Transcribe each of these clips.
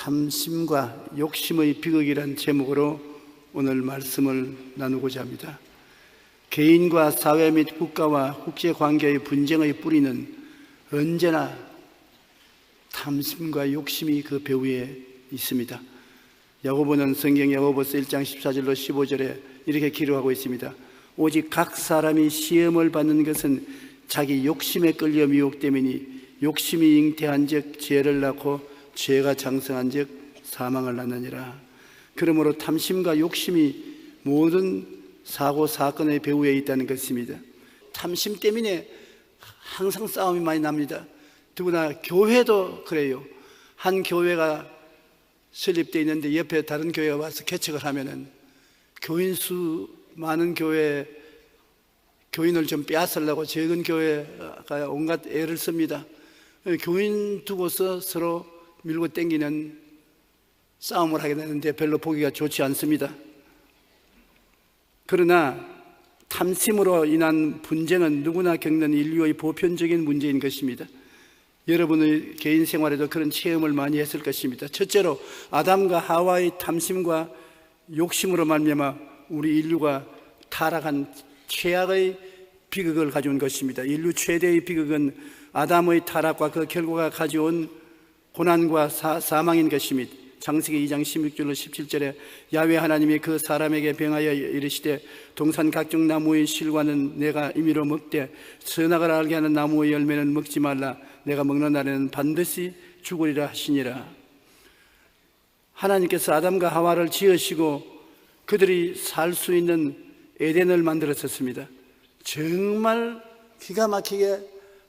탐심과 욕심의 비극이란 제목으로 오늘 말씀을 나누고자 합니다. 개인과 사회 및 국가와 국제관계의 분쟁의 뿌리는 언제나 탐심과 욕심이 그 배후에 있습니다. 야고보는 성경 야고보서 1장 14절로 15절에 이렇게 기록하고 있습니다. 오직 각 사람이 시험을 받는 것은 자기 욕심에 끌려 미혹됨이니 욕심이 잉태한 즉 죄를 낳고 죄가 장성한 즉 사망을 낳느니라. 그러므로 탐심과 욕심이 모든 사고 사건의 배후에 있다는 것입니다. 탐심 때문에 항상 싸움이 많이 납니다. 더구나 교회도 그래요. 한 교회가 설립되어 있는데 옆에 다른 교회가 와서 개척을 하면은 교인 수 많은 교회 교인을 좀 빼앗으려고 적은 교회가 온갖 애를 씁니다. 교인 두고서 서로 밀고 당기는 싸움을 하게 되는데 별로 보기가 좋지 않습니다. 그러나 탐심으로 인한 분쟁은 누구나 겪는 인류의 보편적인 문제인 것입니다. 여러분의 개인 생활에도 그런 체험을 많이 했을 것입니다. 첫째로 아담과 하와의 탐심과 욕심으로 말미암아 우리 인류가 타락한 최악의 비극을 가져온 것입니다. 인류 최대의 비극은 아담의 타락과 그 결과가 가져온 고난과 사망인 것입니다. 창세기 2장 16절로 17절에 야훼 하나님이 그 사람에게 병하여 이르시되 동산 각종 나무의 실과는 내가 임의로 먹되 선악을 알게 하는 나무의 열매는 먹지 말라. 내가 먹는 날에는 반드시 죽으리라 하시니라. 하나님께서 아담과 하와를 지으시고 그들이 살 수 있는 에덴을 만들었었습니다. 정말 기가 막히게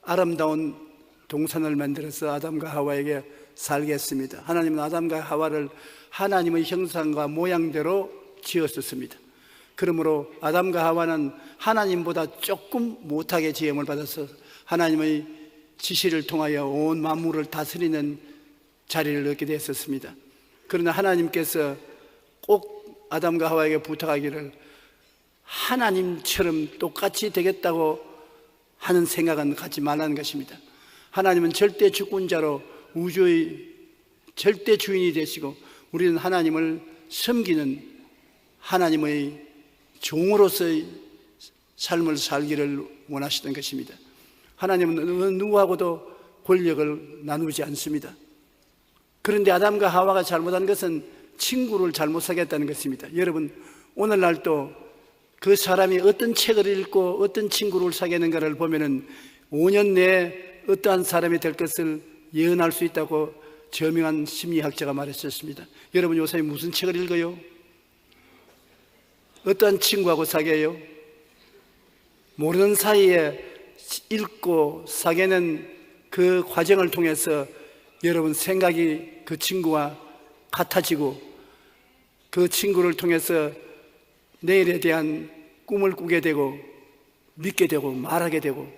아름다운 동산을 만들어서 아담과 하와에게 살게 했습니다. 하나님은 아담과 하와를 하나님의 형상과 모양대로 지었었습니다. 그러므로 아담과 하와는 하나님보다 조금 못하게 지음을 받아서 하나님의 지시를 통하여 온 만물을 다스리는 자리를 얻게 되었습니다. 그러나 하나님께서 꼭 아담과 하와에게 부탁하기를 하나님처럼 똑같이 되겠다고 하는 생각은 갖지 말라는 것입니다. 하나님은 절대 주권자로 우주의 절대 주인이 되시고 우리는 하나님을 섬기는 하나님의 종으로서의 삶을 살기를 원하시던 것입니다. 하나님은 누구하고도 권력을 나누지 않습니다. 그런데 아담과 하와가 잘못한 것은 친구를 잘못 사귀었다는 것입니다. 여러분, 오늘날도 그 사람이 어떤 책을 읽고 어떤 친구를 사귀는가를 보면은 5년 내에 어떠한 사람이 될 것을 예언할 수 있다고 저명한 심리학자가 말했었습니다. 여러분, 요새 무슨 책을 읽어요? 어떠한 친구하고 사귀어요? 모르는 사이에 읽고 사귀는 그 과정을 통해서 여러분 생각이 그 친구와 같아지고 그 친구를 통해서 내일에 대한 꿈을 꾸게 되고 믿게 되고 말하게 되고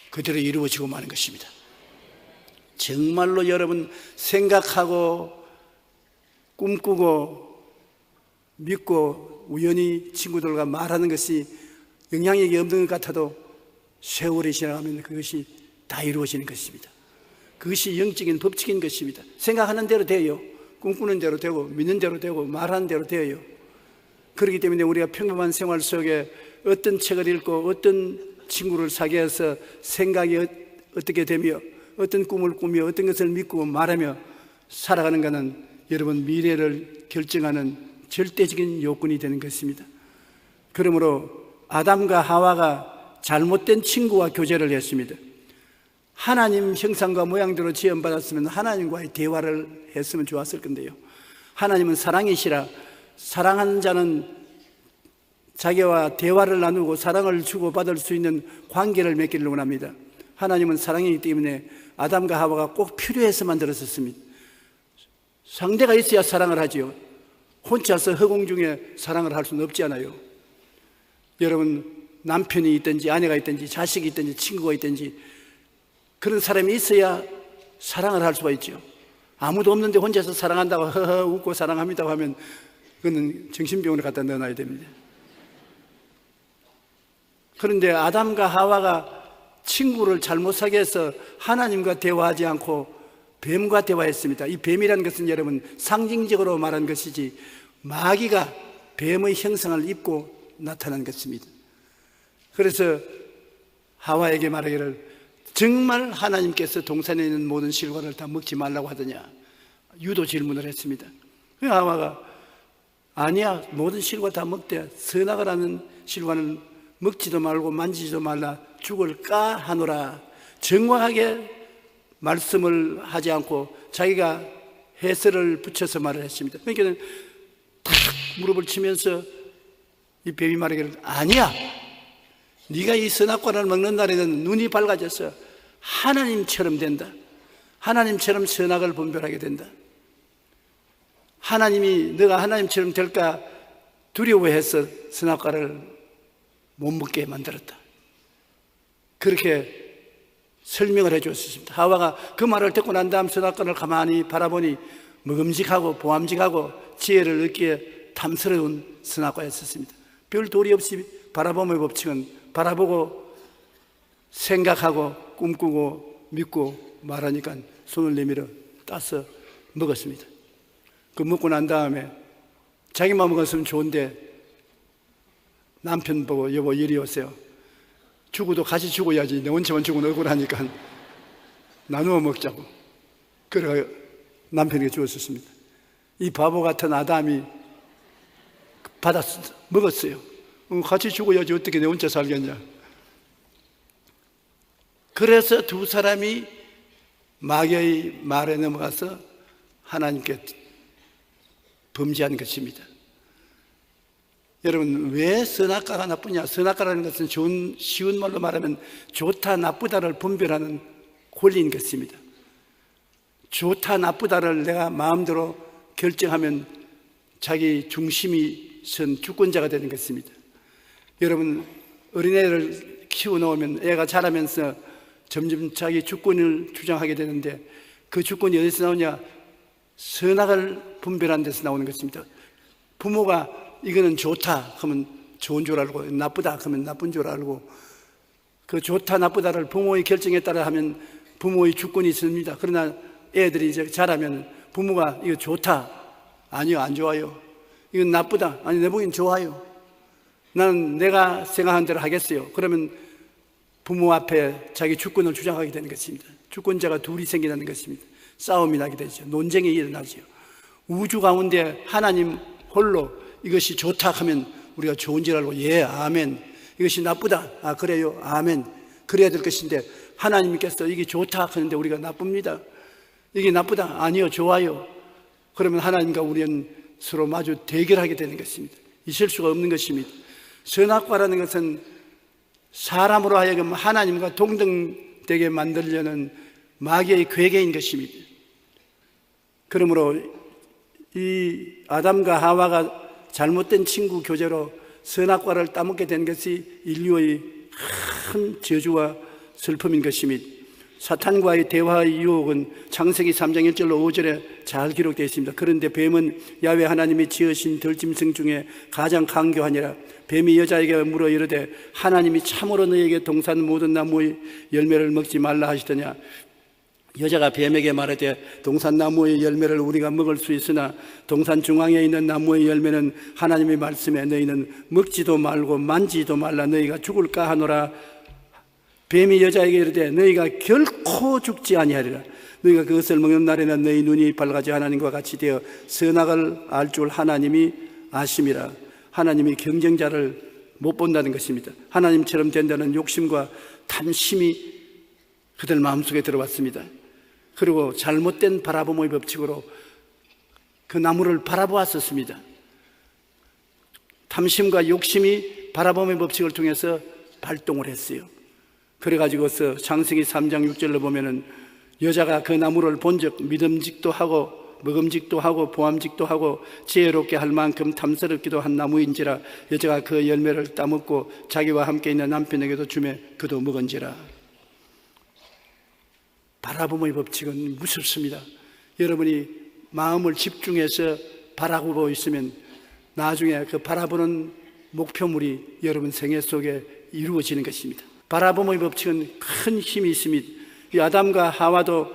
그대로 이루어지고 마는 것입니다. 정말로 여러분 생각하고 꿈꾸고 믿고 우연히 친구들과 말하는 것이 영향력이 없는 것 같아도 세월이 지나가면 그것이 다 이루어지는 것입니다. 그것이 영적인 법칙인 것입니다. 생각하는 대로 돼요. 꿈꾸는 대로 되고 믿는 대로 되고 말하는 대로 되어요. 그렇기 때문에 우리가 평범한 생활 속에 어떤 책을 읽고 어떤 친구를 사귀어서 생각이 어떻게 되며 어떤 꿈을 꾸며 어떤 것을 믿고 말하며 살아가는 것은 여러분 미래를 결정하는 절대적인 요건이 되는 것입니다. 그러므로 아담과 하와가 잘못된 친구와 교제를 했습니다. 하나님 형상과 모양대로 지음받았으면 하나님과의 대화를 했으면 좋았을 건데요. 하나님은 사랑이시라 사랑하는 자는 자기와 대화를 나누고 사랑을 주고받을 수 있는 관계를 맺기를 원합니다. 하나님은 사랑이기 때문에 아담과 하와가 꼭 필요해서 만들었었습니다. 상대가 있어야 사랑을 하지요. 혼자서 허공 중에 사랑을 할 수는 없지 않아요. 여러분, 남편이 있든지 아내가 있든지 자식이 있든지 친구가 있든지 그런 사람이 있어야 사랑을 할 수가 있죠. 아무도 없는데 혼자서 사랑한다고 허허 웃고 사랑합니다 하면 그거는 정신병원에 갖다 넣어놔야 됩니다. 그런데 아담과 하와가 친구를 잘못 사귀어서 하나님과 대화하지 않고 뱀과 대화했습니다. 이 뱀이라는 것은 여러분 상징적으로 말한 것이지 마귀가 뱀의 형상을 입고 나타난 것입니다. 그래서 하와에게 말하기를 정말 하나님께서 동산에 있는 모든 실과를 다 먹지 말라고 하더냐 유도 질문을 했습니다. 그 하와가 아니야, 모든 실과 다 먹되 선악과라는 실과는 먹지도 말고 만지지도 말라, 죽을까 하노라. 정확하게 말씀을 하지 않고 자기가 해설을 붙여서 말을 했습니다. 그러니까 탁 무릎을 치면서 이 뱀이 말하기를 아니야, 네가 이 선악과를 먹는 날에는 눈이 밝아져서 하나님처럼 된다. 하나님처럼 선악을 분별하게 된다. 하나님이 너가 하나님처럼 될까 두려워해서 선악과를 못 먹게 만들었다. 그렇게 설명을 해 주었습니다. 하와가 그 말을 듣고 난 다음 선악과를 가만히 바라보니 먹음직하고 보암직하고 지혜를 얻기에 탐스러운 선악과였었습니다. 별 도리 없이 바라봄의 법칙은 바라보고 생각하고 꿈꾸고 믿고 말하니까 손을 내밀어 따서 먹었습니다. 그 먹고 난 다음에 자기만 먹었으면 좋은데 남편 보고 여보 이리 오세요. 죽어도 같이 죽어야지 내 혼자만 죽으면 억울하니까 나누어 먹자고. 그래 남편에게 주었습니다. 이 바보 같은 아담이 받았습니다. 먹었어요. 같이 죽어야지 어떻게 내 혼자 살겠냐. 그래서 두 사람이 마귀의 말에 넘어가서 하나님께 범죄한 것입니다. 여러분, 왜 선악과가 나쁘냐? 선악과라는 것은 쉬운 말로 말하면 좋다 나쁘다를 분별하는 권리인 것입니다. 좋다 나쁘다를 내가 마음대로 결정하면 자기 중심이 선 주권자가 되는 것입니다. 여러분, 어린애를 키워놓으면 애가 자라면서 점점 자기 주권을 주장하게 되는데 그 주권이 어디서 나오냐? 선악을 분별하는 데서 나오는 것입니다. 부모가 이거는 좋다 하면 좋은 줄 알고 나쁘다 하면 나쁜 줄 알고 그 좋다 나쁘다를 부모의 결정에 따라 하면 부모의 주권이 있습니다. 그러나 애들이 이제 자라면 부모가 이거 좋다, 아니요 안 좋아요, 이건 나쁘다, 아니 내 보기엔 좋아요, 나는 내가 생각한 대로 하겠어요. 그러면 부모 앞에 자기 주권을 주장하게 되는 것입니다. 주권자가 둘이 생기는 것입니다. 싸움이 나게 되죠. 논쟁이 일어나죠. 우주 가운데 하나님 홀로 이것이 좋다 하면 우리가 좋은 줄 알고 예 아멘, 이것이 나쁘다 아 그래요 아멘, 그래야 될 것인데 하나님께서 이게 좋다 하는데 우리가 나쁩니다. 이게 나쁘다 아니요 좋아요. 그러면 하나님과 우리는 서로 마주 대결하게 되는 것입니다. 있을 수가 없는 것입니다. 선악과라는 것은 사람으로 하여금 하나님과 동등되게 만들려는 마귀의 괴계인 것입니다. 그러므로 이 아담과 하와가 잘못된 친구 교제로 선악과를 따먹게 된 것이 인류의 큰 저주와 슬픔인 것입니다. 사탄과의 대화의 유혹은 창세기 3장 1절로 5절에 잘 기록되어 있습니다. 그런데 뱀은 야훼 하나님이 지으신 들짐승 중에 가장 강교하니라. 뱀이 여자에게 물어 이르되 하나님이 참으로 너에게 동산 모든 나무의 열매를 먹지 말라 하시더냐. 여자가 뱀에게 말하되 동산 나무의 열매를 우리가 먹을 수 있으나 동산 중앙에 있는 나무의 열매는 하나님의 말씀에 너희는 먹지도 말고 만지지도 말라, 너희가 죽을까 하노라. 뱀이 여자에게 이르되 너희가 결코 죽지 아니하리라. 너희가 그것을 먹는 날에는 너희 눈이 밝아져 하나님과 같이 되어 선악을 알 줄 하나님이 아심이라. 하나님이 경쟁자를 못 본다는 것입니다. 하나님처럼 된다는 욕심과 탐심이 그들 마음속에 들어왔습니다. 그리고 잘못된 바라봄의 법칙으로 그 나무를 바라보았었습니다. 탐심과 욕심이 바라봄의 법칙을 통해서 발동을 했어요. 그래가지고서 창세기 3장 6절로 보면은 여자가 그 나무를 본즉 믿음직도 하고 먹음직도 하고 보암직도 하고 지혜롭게 할 만큼 탐스럽기도 한 나무인지라. 여자가 그 열매를 따먹고 자기와 함께 있는 남편에게도 주매 그도 먹은지라. 바라봄의 법칙은 무섭습니다. 여러분이 마음을 집중해서 바라보고 있으면 나중에 그 바라보는 목표물이 여러분 생애 속에 이루어지는 것입니다. 바라봄의 법칙은 큰 힘이 있습니다. 이 아담과 하와도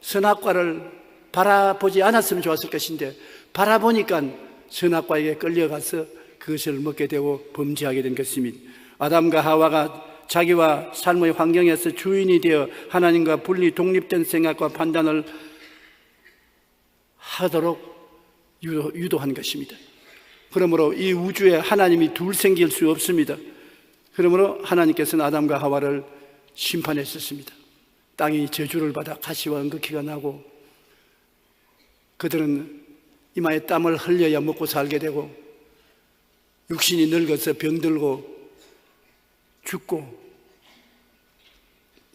선악과를 바라보지 않았으면 좋았을 것인데 바라보니까 선악과에게 끌려가서 그것을 먹게 되고 범죄하게 된 것입니다. 아담과 하와가 자기와 삶의 환경에서 주인이 되어 하나님과 분리 독립된 생각과 판단을 하도록 유도한 것입니다. 그러므로 이 우주에 하나님이 둘 생길 수 없습니다. 그러므로 하나님께서는 아담과 하와를 심판했었습니다. 땅이 저주를 받아 가시와 응극기가 나고 그들은 이마에 땀을 흘려야 먹고 살게 되고 육신이 늙어서 병들고 죽고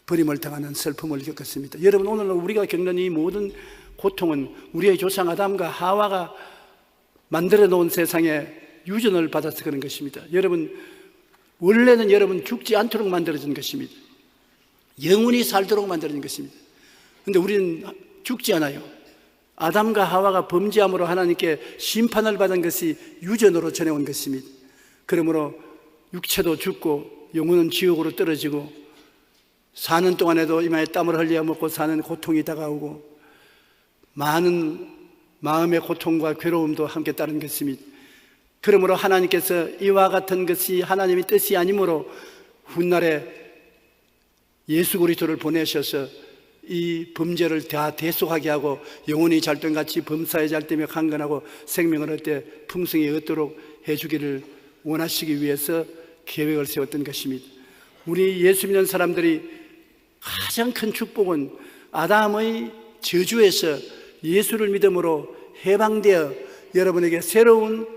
버림을 당하는 슬픔을 겪었습니다. 여러분, 오늘 우리가 겪는 이 모든 고통은 우리의 조상 아담과 하와가 만들어 놓은 세상에 유전을 받아서 그런 것입니다. 여러분, 원래는 여러분 죽지 않도록 만들어진 것입니다. 영원히 살도록 만들어진 것입니다. 그런데 우리는 죽지 않아요. 아담과 하와가 범죄함으로 하나님께 심판을 받은 것이 유전으로 전해온 것입니다. 그러므로 육체도 죽고 영혼은 지옥으로 떨어지고 사는 동안에도 이마에 땀을 흘려 먹고 사는 고통이 다가오고 많은 마음의 고통과 괴로움도 함께 따른 것입니다. 그러므로 하나님께서 이와 같은 것이 하나님의 뜻이 아니므로 훗날에 예수 그리스도를 보내셔서 이 범죄를 다 대속하게 하고 영혼이 잘됨같이 범사에 잘되며 강건하고 생명을 얻되 풍성히 얻도록 해주기를 원하시기 위해서 계획을 세웠던 것입니다. 우리 예수 믿는 사람들이 가장 큰 축복은 아담의 저주에서 예수를 믿음으로 해방되어 여러분에게 새로운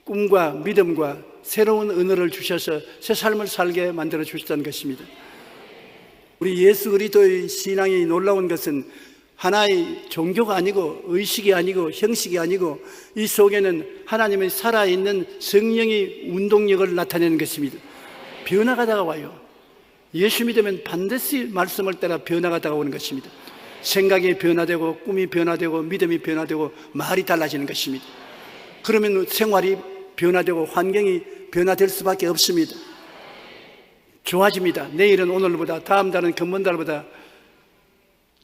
꿈과 믿음과 새로운 은혜를 주셔서 새 삶을 살게 만들어 주셨다는 것입니다. 우리 예수 그리스도의 신앙이 놀라운 것은 하나의 종교가 아니고 의식이 아니고 형식이 아니고 이 속에는 하나님의 살아있는 성령의 운동력을 나타내는 것입니다. 변화가 다가와요. 예수 믿으면 반드시 말씀을 따라 변화가 다가오는 것입니다. 생각이 변화되고 꿈이 변화되고 믿음이 변화되고 말이 달라지는 것입니다. 그러면 생활이 변화되고 환경이 변화될 수밖에 없습니다. 좋아집니다. 내일은 오늘보다, 다음 달은 금번 달보다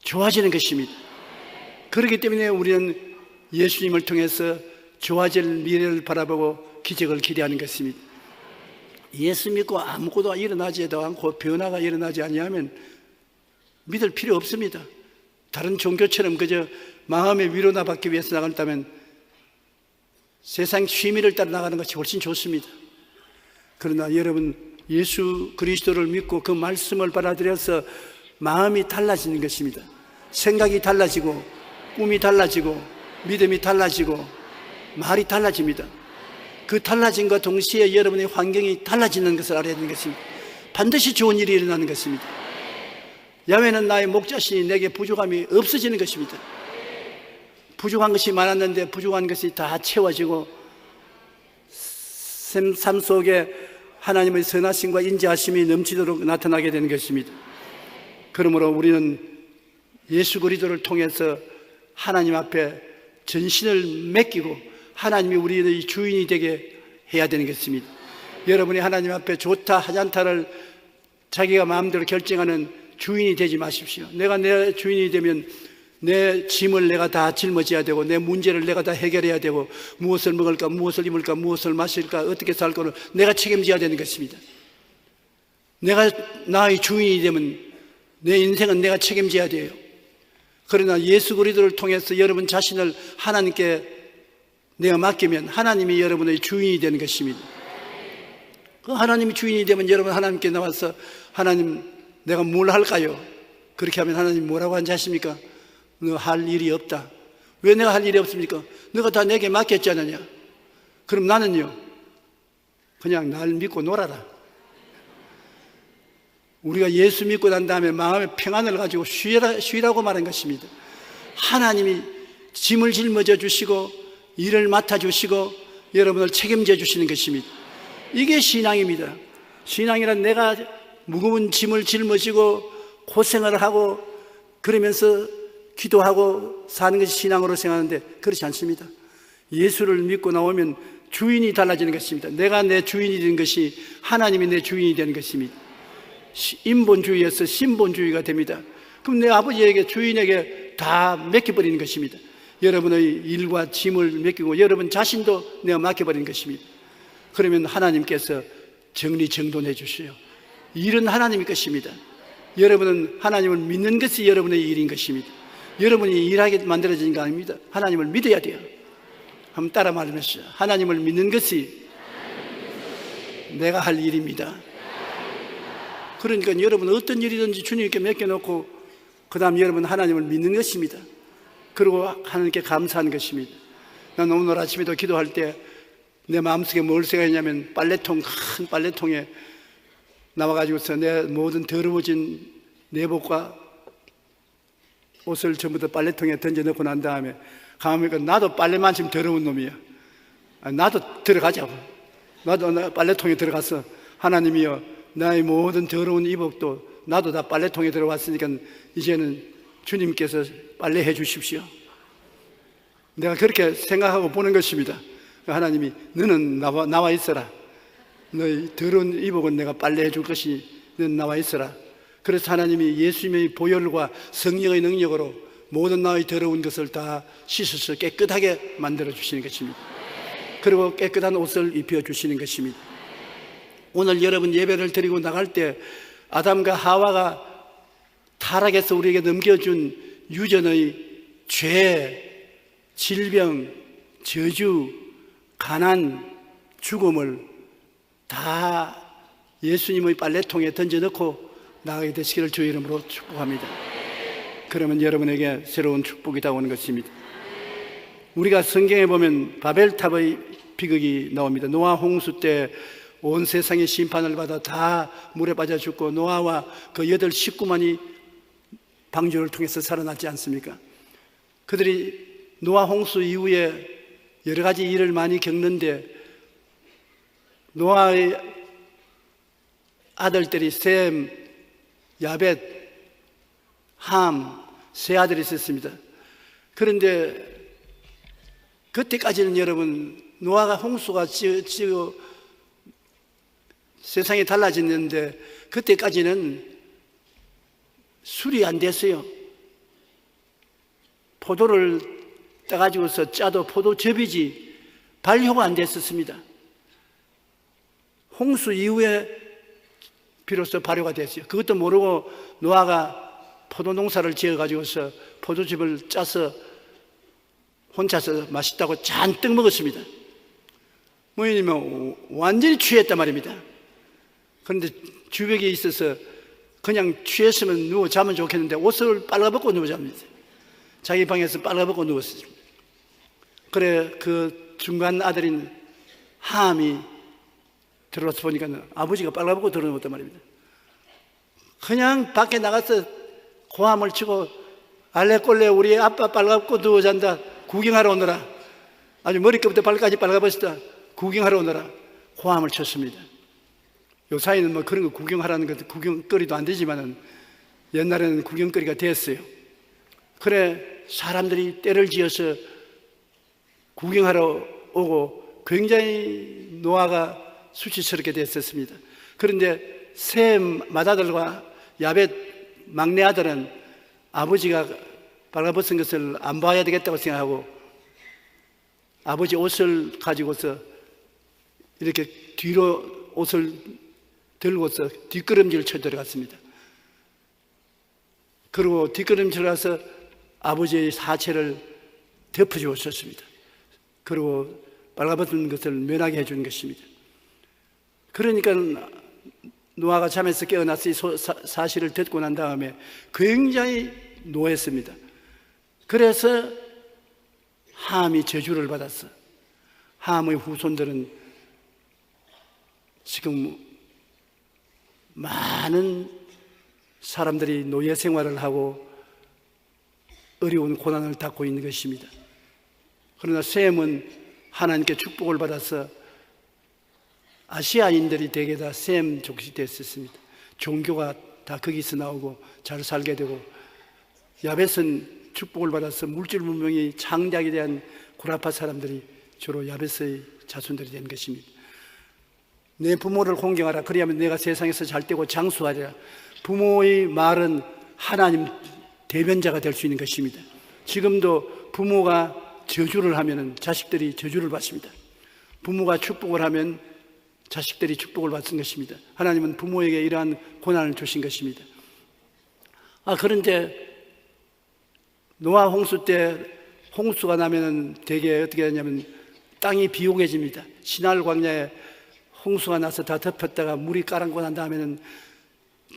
좋아지는 것입니다. 그렇기 때문에 우리는 예수님을 통해서 좋아질 미래를 바라보고 기적을 기대하는 것입니다. 예수 믿고 아무것도 일어나지도 않고 변화가 일어나지 아니하면 믿을 필요 없습니다. 다른 종교처럼 그저 마음의 위로나 받기 위해서 나간다면 세상 취미를 따라 나가는 것이 훨씬 좋습니다. 그러나 여러분, 예수 그리스도를 믿고 그 말씀을 받아들여서 마음이 달라지는 것입니다. 생각이 달라지고 꿈이 달라지고 믿음이 달라지고 말이 달라집니다. 그 달라짐과 동시에 여러분의 환경이 달라지는 것을 알아야 되는 것입니다. 반드시 좋은 일이 일어나는 것입니다. 야훼는 나의 목자시니 내게 부족함이 없어지는 것입니다. 부족한 것이 많았는데 부족한 것이 다 채워지고 삶 속에 하나님의 선하심과 인자하심이 넘치도록 나타나게 되는 것입니다. 그러므로 우리는 예수 그리스도를 통해서 하나님 앞에 전신을 맡기고 하나님이 우리의 주인이 되게 해야 되는 것입니다. 여러분이 하나님 앞에 좋다 하지 않다를 자기가 마음대로 결정하는 주인이 되지 마십시오. 내가 내 주인이 되면 내 짐을 내가 다 짊어져야 되고 내 문제를 내가 다 해결해야 되고 무엇을 먹을까, 무엇을 입을까, 무엇을 마실까, 어떻게 살 거를 내가 책임져야 되는 것입니다. 내가 나의 주인이 되면 내 인생은 내가 책임져야 돼요. 그러나 예수 그리스도를 통해서 여러분 자신을 하나님께 내가 맡기면 하나님이 여러분의 주인이 되는 것입니다. 그 하나님이 주인이 되면 여러분 하나님께 나와서 하나님 내가 뭘 할까요? 그렇게 하면 하나님 뭐라고 하는지 아십니까? 너 할 일이 없다. 왜 내가 할 일이 없습니까? 너가 다 내게 맡겼지 않느냐? 그럼 나는요 그냥 날 믿고 놀아라. 우리가 예수 믿고 난 다음에 마음의 평안을 가지고 쉬라고 말한 것입니다. 하나님이 짐을 짊어져 주시고 일을 맡아주시고 여러분을 책임져 주시는 것입니다. 이게 신앙입니다. 신앙이란 내가 무거운 짐을 짊어지고 고생을 하고 그러면서 기도하고 사는 것이 신앙으로 생각하는데 그렇지 않습니다. 예수를 믿고 나오면 주인이 달라지는 것입니다. 내가 내 주인이 되는 것이 하나님이 내 주인이 되는 것입니다. 인본주의에서 신본주의가 됩니다. 그럼 내 아버지에게, 주인에게 다 맡겨버리는 것입니다. 여러분의 일과 짐을 맡기고 여러분 자신도 내가 맡겨버리는 것입니다. 그러면 하나님께서 정리정돈해 주시요. 일은 하나님의 것입니다. 여러분은 하나님을 믿는 것이 여러분의 일인 것입니다. 여러분이 일하게 만들어진 거 아닙니다. 하나님을 믿어야 돼요. 한번 따라 말해보시죠. 하나님을 믿는 것이 내가 할 일입니다. 그러니까 여러분 어떤 일이든지 주님께 맡겨놓고 그 다음 여러분 하나님을 믿는 것입니다. 그리고 하나님께 감사하는 것입니다. 난 오늘 아침에도 기도할 때 내 마음속에 뭘 생각했냐면 큰 빨래통에 나와가지고서 내 모든 더러워진 내복과 옷을 전부 다 빨래통에 던져넣고 난 다음에 가만히 보니까 나도 빨래만큼 더러운 놈이야. 나도 들어가자고. 나도 빨래통에 들어가서 하나님이여 나의 모든 더러운 이복도 나도 다 빨래통에 들어왔으니까 이제는 주님께서 빨래해 주십시오. 내가 그렇게 생각하고 보는 것입니다. 하나님이 너는 나와 있어라. 너의 더러운 이복은 내가 빨래해 줄 것이 너는 나와 있어라. 그래서 하나님이 예수님의 보혈과 성령의 능력으로 모든 나의 더러운 것을 다 씻어서 깨끗하게 만들어 주시는 것입니다. 그리고 깨끗한 옷을 입혀 주시는 것입니다. 오늘 여러분 예배를 드리고 나갈 때 아담과 하와가 타락해서 우리에게 넘겨준 유전의 죄, 질병, 저주, 가난, 죽음을 다 예수님의 빨래통에 던져넣고 나가게 되시기를 주의 이름으로 축복합니다. 그러면 여러분에게 새로운 축복이 다가오는 것입니다. 우리가 성경에 보면 바벨탑의 비극이 나옵니다. 노아 홍수 때 온 세상의 심판을 받아 다 물에 빠져 죽고 노아와 그 8 식구만이 방주를 통해서 살아났지 않습니까? 그들이 노아 홍수 이후에 여러 가지 일을 많이 겪는데 노아의 아들들이 셈, 야벳, 함, 세 아들이 있었습니다. 그런데 그때까지는 여러분 노아가 홍수가 지어 세상이 달라졌는데 그때까지는 술이 안 됐어요. 포도를 따가지고서 짜도 포도즙이지 발효가 안 됐었습니다. 홍수 이후에 비로소 발효가 됐어요. 그것도 모르고 노아가 포도 농사를 지어가지고서 포도즙을 짜서 혼자서 맛있다고 잔뜩 먹었습니다. 뭐냐면 완전히 취했단 말입니다. 그런데 주벽에 있어서 그냥 취했으면 누워 자면 좋겠는데 옷을 빨아벗고 누워 잡니다. 자기 방에서 빨아벗고 누웠습니다. 그래 그 중간 아들인 함이 들어와서 보니까 아버지가 빨아벗고 들어놓았단 말입니다. 그냥 밖에 나가서 고함을 치고 알레꼴레 우리 아빠 빨아벗고 누워 잔다. 구경하러 오너라. 아주 머리끝부터 발까지 빨아벗었다. 구경하러 오너라. 고함을 쳤습니다. 요사이는 뭐 그런 거 구경하라는 것 구경거리도 안 되지만은 옛날에는 구경거리가 됐어요. 그래 사람들이 때를 지어서 구경하러 오고 굉장히 노아가 수치스럽게 됐었습니다. 그런데 셈 맏아들과 야벳 막내 아들은 아버지가 빨아벗은 것을 안 봐야 되겠다고 생각하고 아버지 옷을 가지고서 이렇게 뒤로 옷을 들고서 뒷걸음질 쳐 들어갔습니다. 그리고 뒷걸음질 가서 아버지의 사체를 덮어주었습니다. 그리고 빨아벗은 것을 면하게 해준 것입니다. 그러니까 노아가 잠에서 깨어나서 이 사실을 듣고 난 다음에 굉장히 노했습니다. 그래서 함이 저주를 받았어. 함의 후손들은 지금 많은 사람들이 노예 생활을 하고 어려운 고난을 닦고 있는 것입니다. 그러나 셈은 하나님께 축복을 받아서 아시아인들이 대개 다 셈 족속이 됐었습니다. 종교가 다 거기서 나오고 잘 살게 되고, 야벳은 축복을 받아서 물질 문명이 창작에 대한 구라파 사람들이 주로 야벳의 자손들이 된 것입니다. 내 부모를 공경하라. 그리하면 내가 세상에서 잘 되고 장수하리라. 부모의 말은 하나님 대변자가 될 수 있는 것입니다. 지금도 부모가 저주를 하면 자식들이 저주를 받습니다. 부모가 축복을 하면 자식들이 축복을 받는 것입니다. 하나님은 부모에게 이러한 고난을 주신 것입니다. 그런데 노아 홍수 때 홍수가 나면은 대개 어떻게 하냐면 땅이 비옥해집니다. 시날 광야에 홍수가 나서 다 덮였다가 물이 깔아고 난 다음에는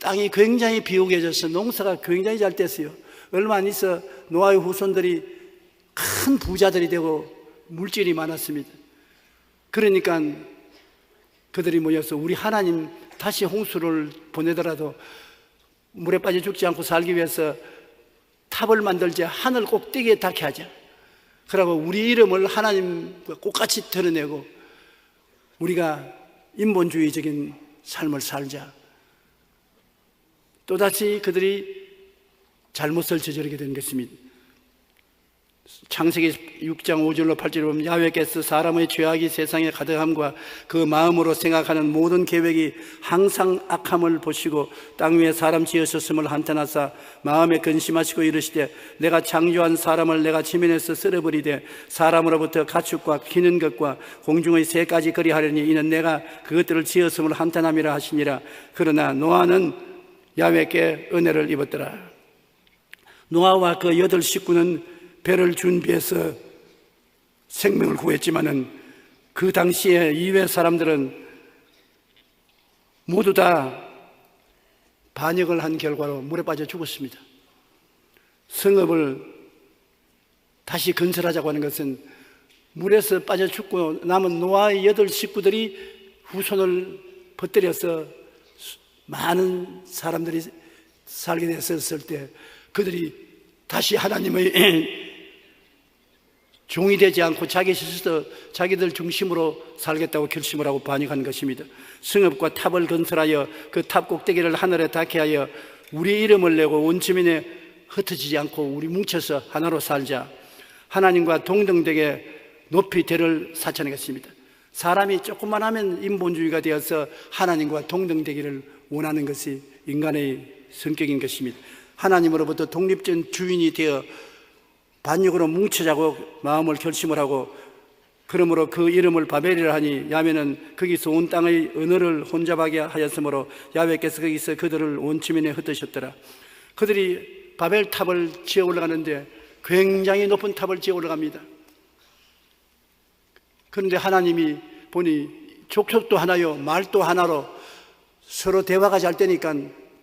땅이 굉장히 비옥해져서 농사가 굉장히 잘 됐어요. 얼마 안 있어 노아의 후손들이 큰 부자들이 되고 물질이 많았습니다. 그러니까 그들이 모여서 우리 하나님 다시 홍수를 보내더라도 물에 빠져 죽지 않고 살기 위해서 탑을 만들자, 하늘 꼭대기에 닿게 하자. 그러고 우리 이름을 하나님과 똑같이 드러내고 우리가 인본주의적인 삶을 살자. 또다시 그들이 잘못을 저지르게 된 것입니다. 창세기 6장 5절로 8절에 보면 야훼께서 사람의 죄악이 세상에 가득함과 그 마음으로 생각하는 모든 계획이 항상 악함을 보시고 땅 위에 사람 지으셨음을 한탄하사 마음에 근심하시고 이르시되 내가 창조한 사람을 내가 지면에서 쓸어버리되 사람으로부터 가축과 기는 것과 공중의 새까지 그리하려니 이는 내가 그것들을 지었음을 한탄함이라 하시니라. 그러나 노아는 야훼께 은혜를 입었더라. 노아와 그 8 식구는 배를 준비해서 생명을 구했지만은 그 당시에 이외 사람들은 모두 다 반역을 한 결과로 물에 빠져 죽었습니다. 성읍을 다시 건설하자고 하는 것은 물에서 빠져 죽고 남은 노아의 8 식구들이 후손을 퍼뜨려서 많은 사람들이 살게 됐을 때 그들이 다시 하나님의 종이 되지 않고 자기 스스로 자기들 중심으로 살겠다고 결심을 하고 반역한 것입니다. 성읍과 탑을 건설하여 그 탑 꼭대기를 하늘에 닿게 하여 우리 이름을 내고 온 주민에 흩어지지 않고 우리 뭉쳐서 하나로 살자. 하나님과 동등되게 높이 대를 사천하겠습니다. 사람이 조금만 하면 인본주의가 되어서 하나님과 동등되기를 원하는 것이 인간의 성격인 것입니다. 하나님으로부터 독립된 주인이 되어 반역으로 뭉쳐자고 마음을 결심을 하고 그러므로 그 이름을 바벨이라 하니 야훼는 거기서 온 땅의 언어를 혼잡하게 하였으므로 야훼께서 거기서 그들을 온 지면에 흩으셨더라. 그들이 바벨 탑을 지어 올라가는데 굉장히 높은 탑을 지어 올라갑니다. 그런데 하나님이 보니 족속도 하나요 말도 하나로 서로 대화가 잘 되니까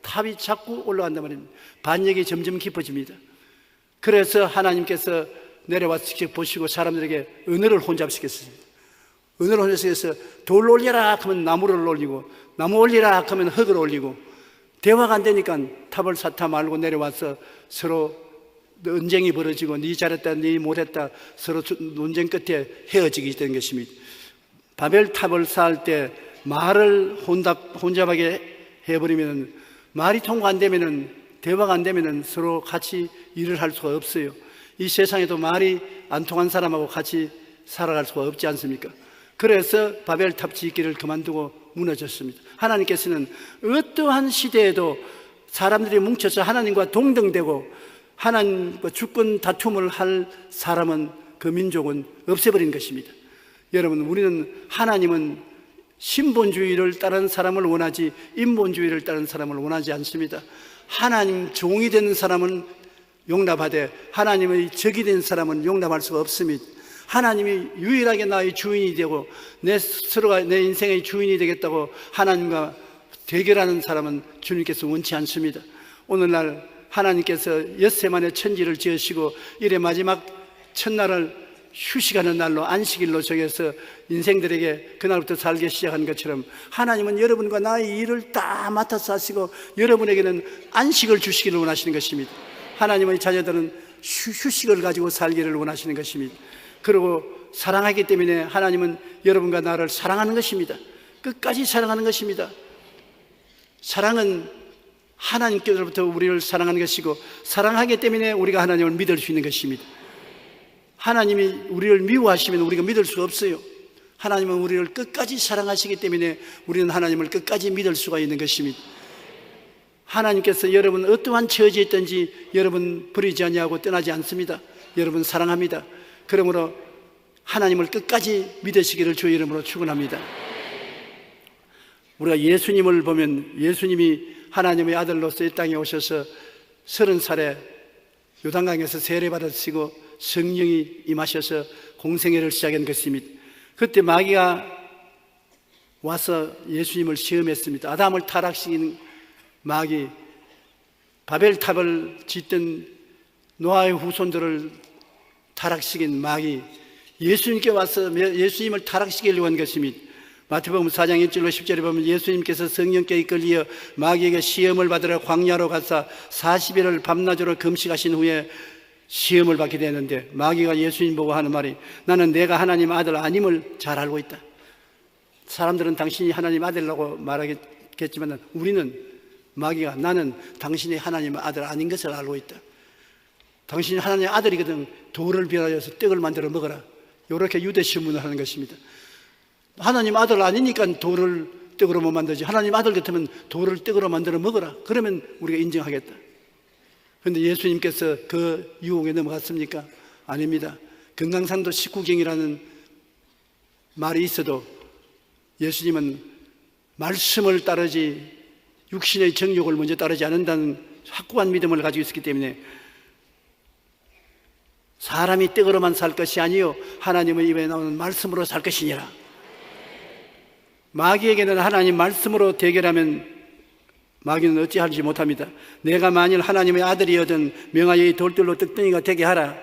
탑이 자꾸 올라간단 말입니다. 반역이 점점 깊어집니다. 그래서 하나님께서 내려와서 직접 보시고 사람들에게 언어를 혼잡시켰습니다. 언어를 혼잡시켜서 돌 올려라 하면 나무를 올리고 나무 올리라 하면 흙을 올리고 대화가 안 되니까 탑을 쌓다 말고 내려와서 서로 언쟁이 벌어지고 네 잘했다 네 못했다 서로 논쟁 끝에 헤어지게 된 것입니다. 바벨 탑을 쌓을 때 말을 혼잡하게 해버리면 말이 통과 안 되면은 대화가 안 되면 서로 같이 일을 할 수가 없어요. 이 세상에도 말이 안 통한 사람하고 같이 살아갈 수가 없지 않습니까? 그래서 바벨탑 짓기를 그만두고 무너졌습니다. 하나님께서는 어떠한 시대에도 사람들이 뭉쳐서 하나님과 동등되고 하나님과 주권 다툼을 할 사람은 그 민족은 없애버린 것입니다. 여러분, 우리는 하나님은 신본주의를 따르는 사람을 원하지 인본주의를 따르는 사람을 원하지 않습니다. 하나님 종이 되는 사람은 용납하되 하나님의 적이 된 사람은 용납할 수가 없습니다. 하나님이 유일하게 나의 주인이 되고 내 스스로가 내 인생의 주인이 되겠다고 하나님과 대결하는 사람은 주님께서 원치 않습니다. 오늘날 하나님께서 엿새만의 천지를 지으시고 이래 마지막 첫날을 휴식하는 날로 안식일로 정해서 인생들에게 그날부터 살기 시작한 것처럼 하나님은 여러분과 나의 일을 다 맡아서 하시고 여러분에게는 안식을 주시기를 원하시는 것입니다. 하나님의 자녀들은 휴식을 가지고 살기를 원하시는 것입니다. 그리고 사랑하기 때문에 하나님은 여러분과 나를 사랑하는 것입니다. 끝까지 사랑하는 것입니다. 사랑은 하나님께로부터 우리를 사랑하는 것이고 사랑하기 때문에 우리가 하나님을 믿을 수 있는 것입니다. 하나님이 우리를 미워하시면 우리가 믿을 수가 없어요. 하나님은 우리를 끝까지 사랑하시기 때문에 우리는 하나님을 끝까지 믿을 수가 있는 것입니다. 하나님께서 여러분 어떠한 처지에 있든지 여러분 버리지 아니하고 떠나지 않습니다. 여러분 사랑합니다. 그러므로 하나님을 끝까지 믿으시기를 주의 이름으로 축원합니다. 우리가 예수님을 보면 예수님이 하나님의 아들로서 이 땅에 오셔서 30살에 요단강에서 세례받으시고 성령이 임하셔서 공생애를 시작한 것입니다. 그때 마귀가 와서 예수님을 시험했습니다. 아담을 타락시킨 마귀, 바벨탑을 짓던 노아의 후손들을 타락시킨 마귀, 예수님께 와서 예수님을 타락시키려고 한 것입니다. 마태복음 4장 1절로 10절에 보면 예수님께서 성령께 이끌려 마귀에게 시험을 받으러 광야로 가사 40일을 밤낮으로 금식하신 후에 시험을 받게 되는데, 마귀가 예수님 보고 하는 말이, 나는 내가 하나님 아들 아님을 잘 알고 있다. 사람들은 당신이 하나님 아들이라고 말하겠지만 우리는, 마귀가, 나는 당신이 하나님 아들 아닌 것을 알고 있다. 당신이 하나님의 아들이거든. 돌을 변화해서 떡을 만들어 먹어라. 이렇게 유대 신문을 하는 것입니다. 하나님 아들 아니니까 돌을 떡으로 못 만들지, 하나님 아들 같으면 돌을 떡으로 만들어 먹어라. 그러면 우리가 인정하겠다. 그런데 예수님께서 그 유혹에 넘어갔습니까? 아닙니다. 금강산도 19경이라는 말이 있어도 예수님은 말씀을 따르지 육신의 정욕을 먼저 따르지 않는다는 확고한 믿음을 가지고 있었기 때문에, 사람이 떡으로만 살 것이 아니요 하나님의 입에 나오는 말씀으로 살 것이니라. 마귀에게는 하나님 말씀으로 대결하면 마귀는 어찌하지 못합니다. 내가 만일 하나님의 아들이여든 명하여 이 돌들로 떡덩이가 되게 하라.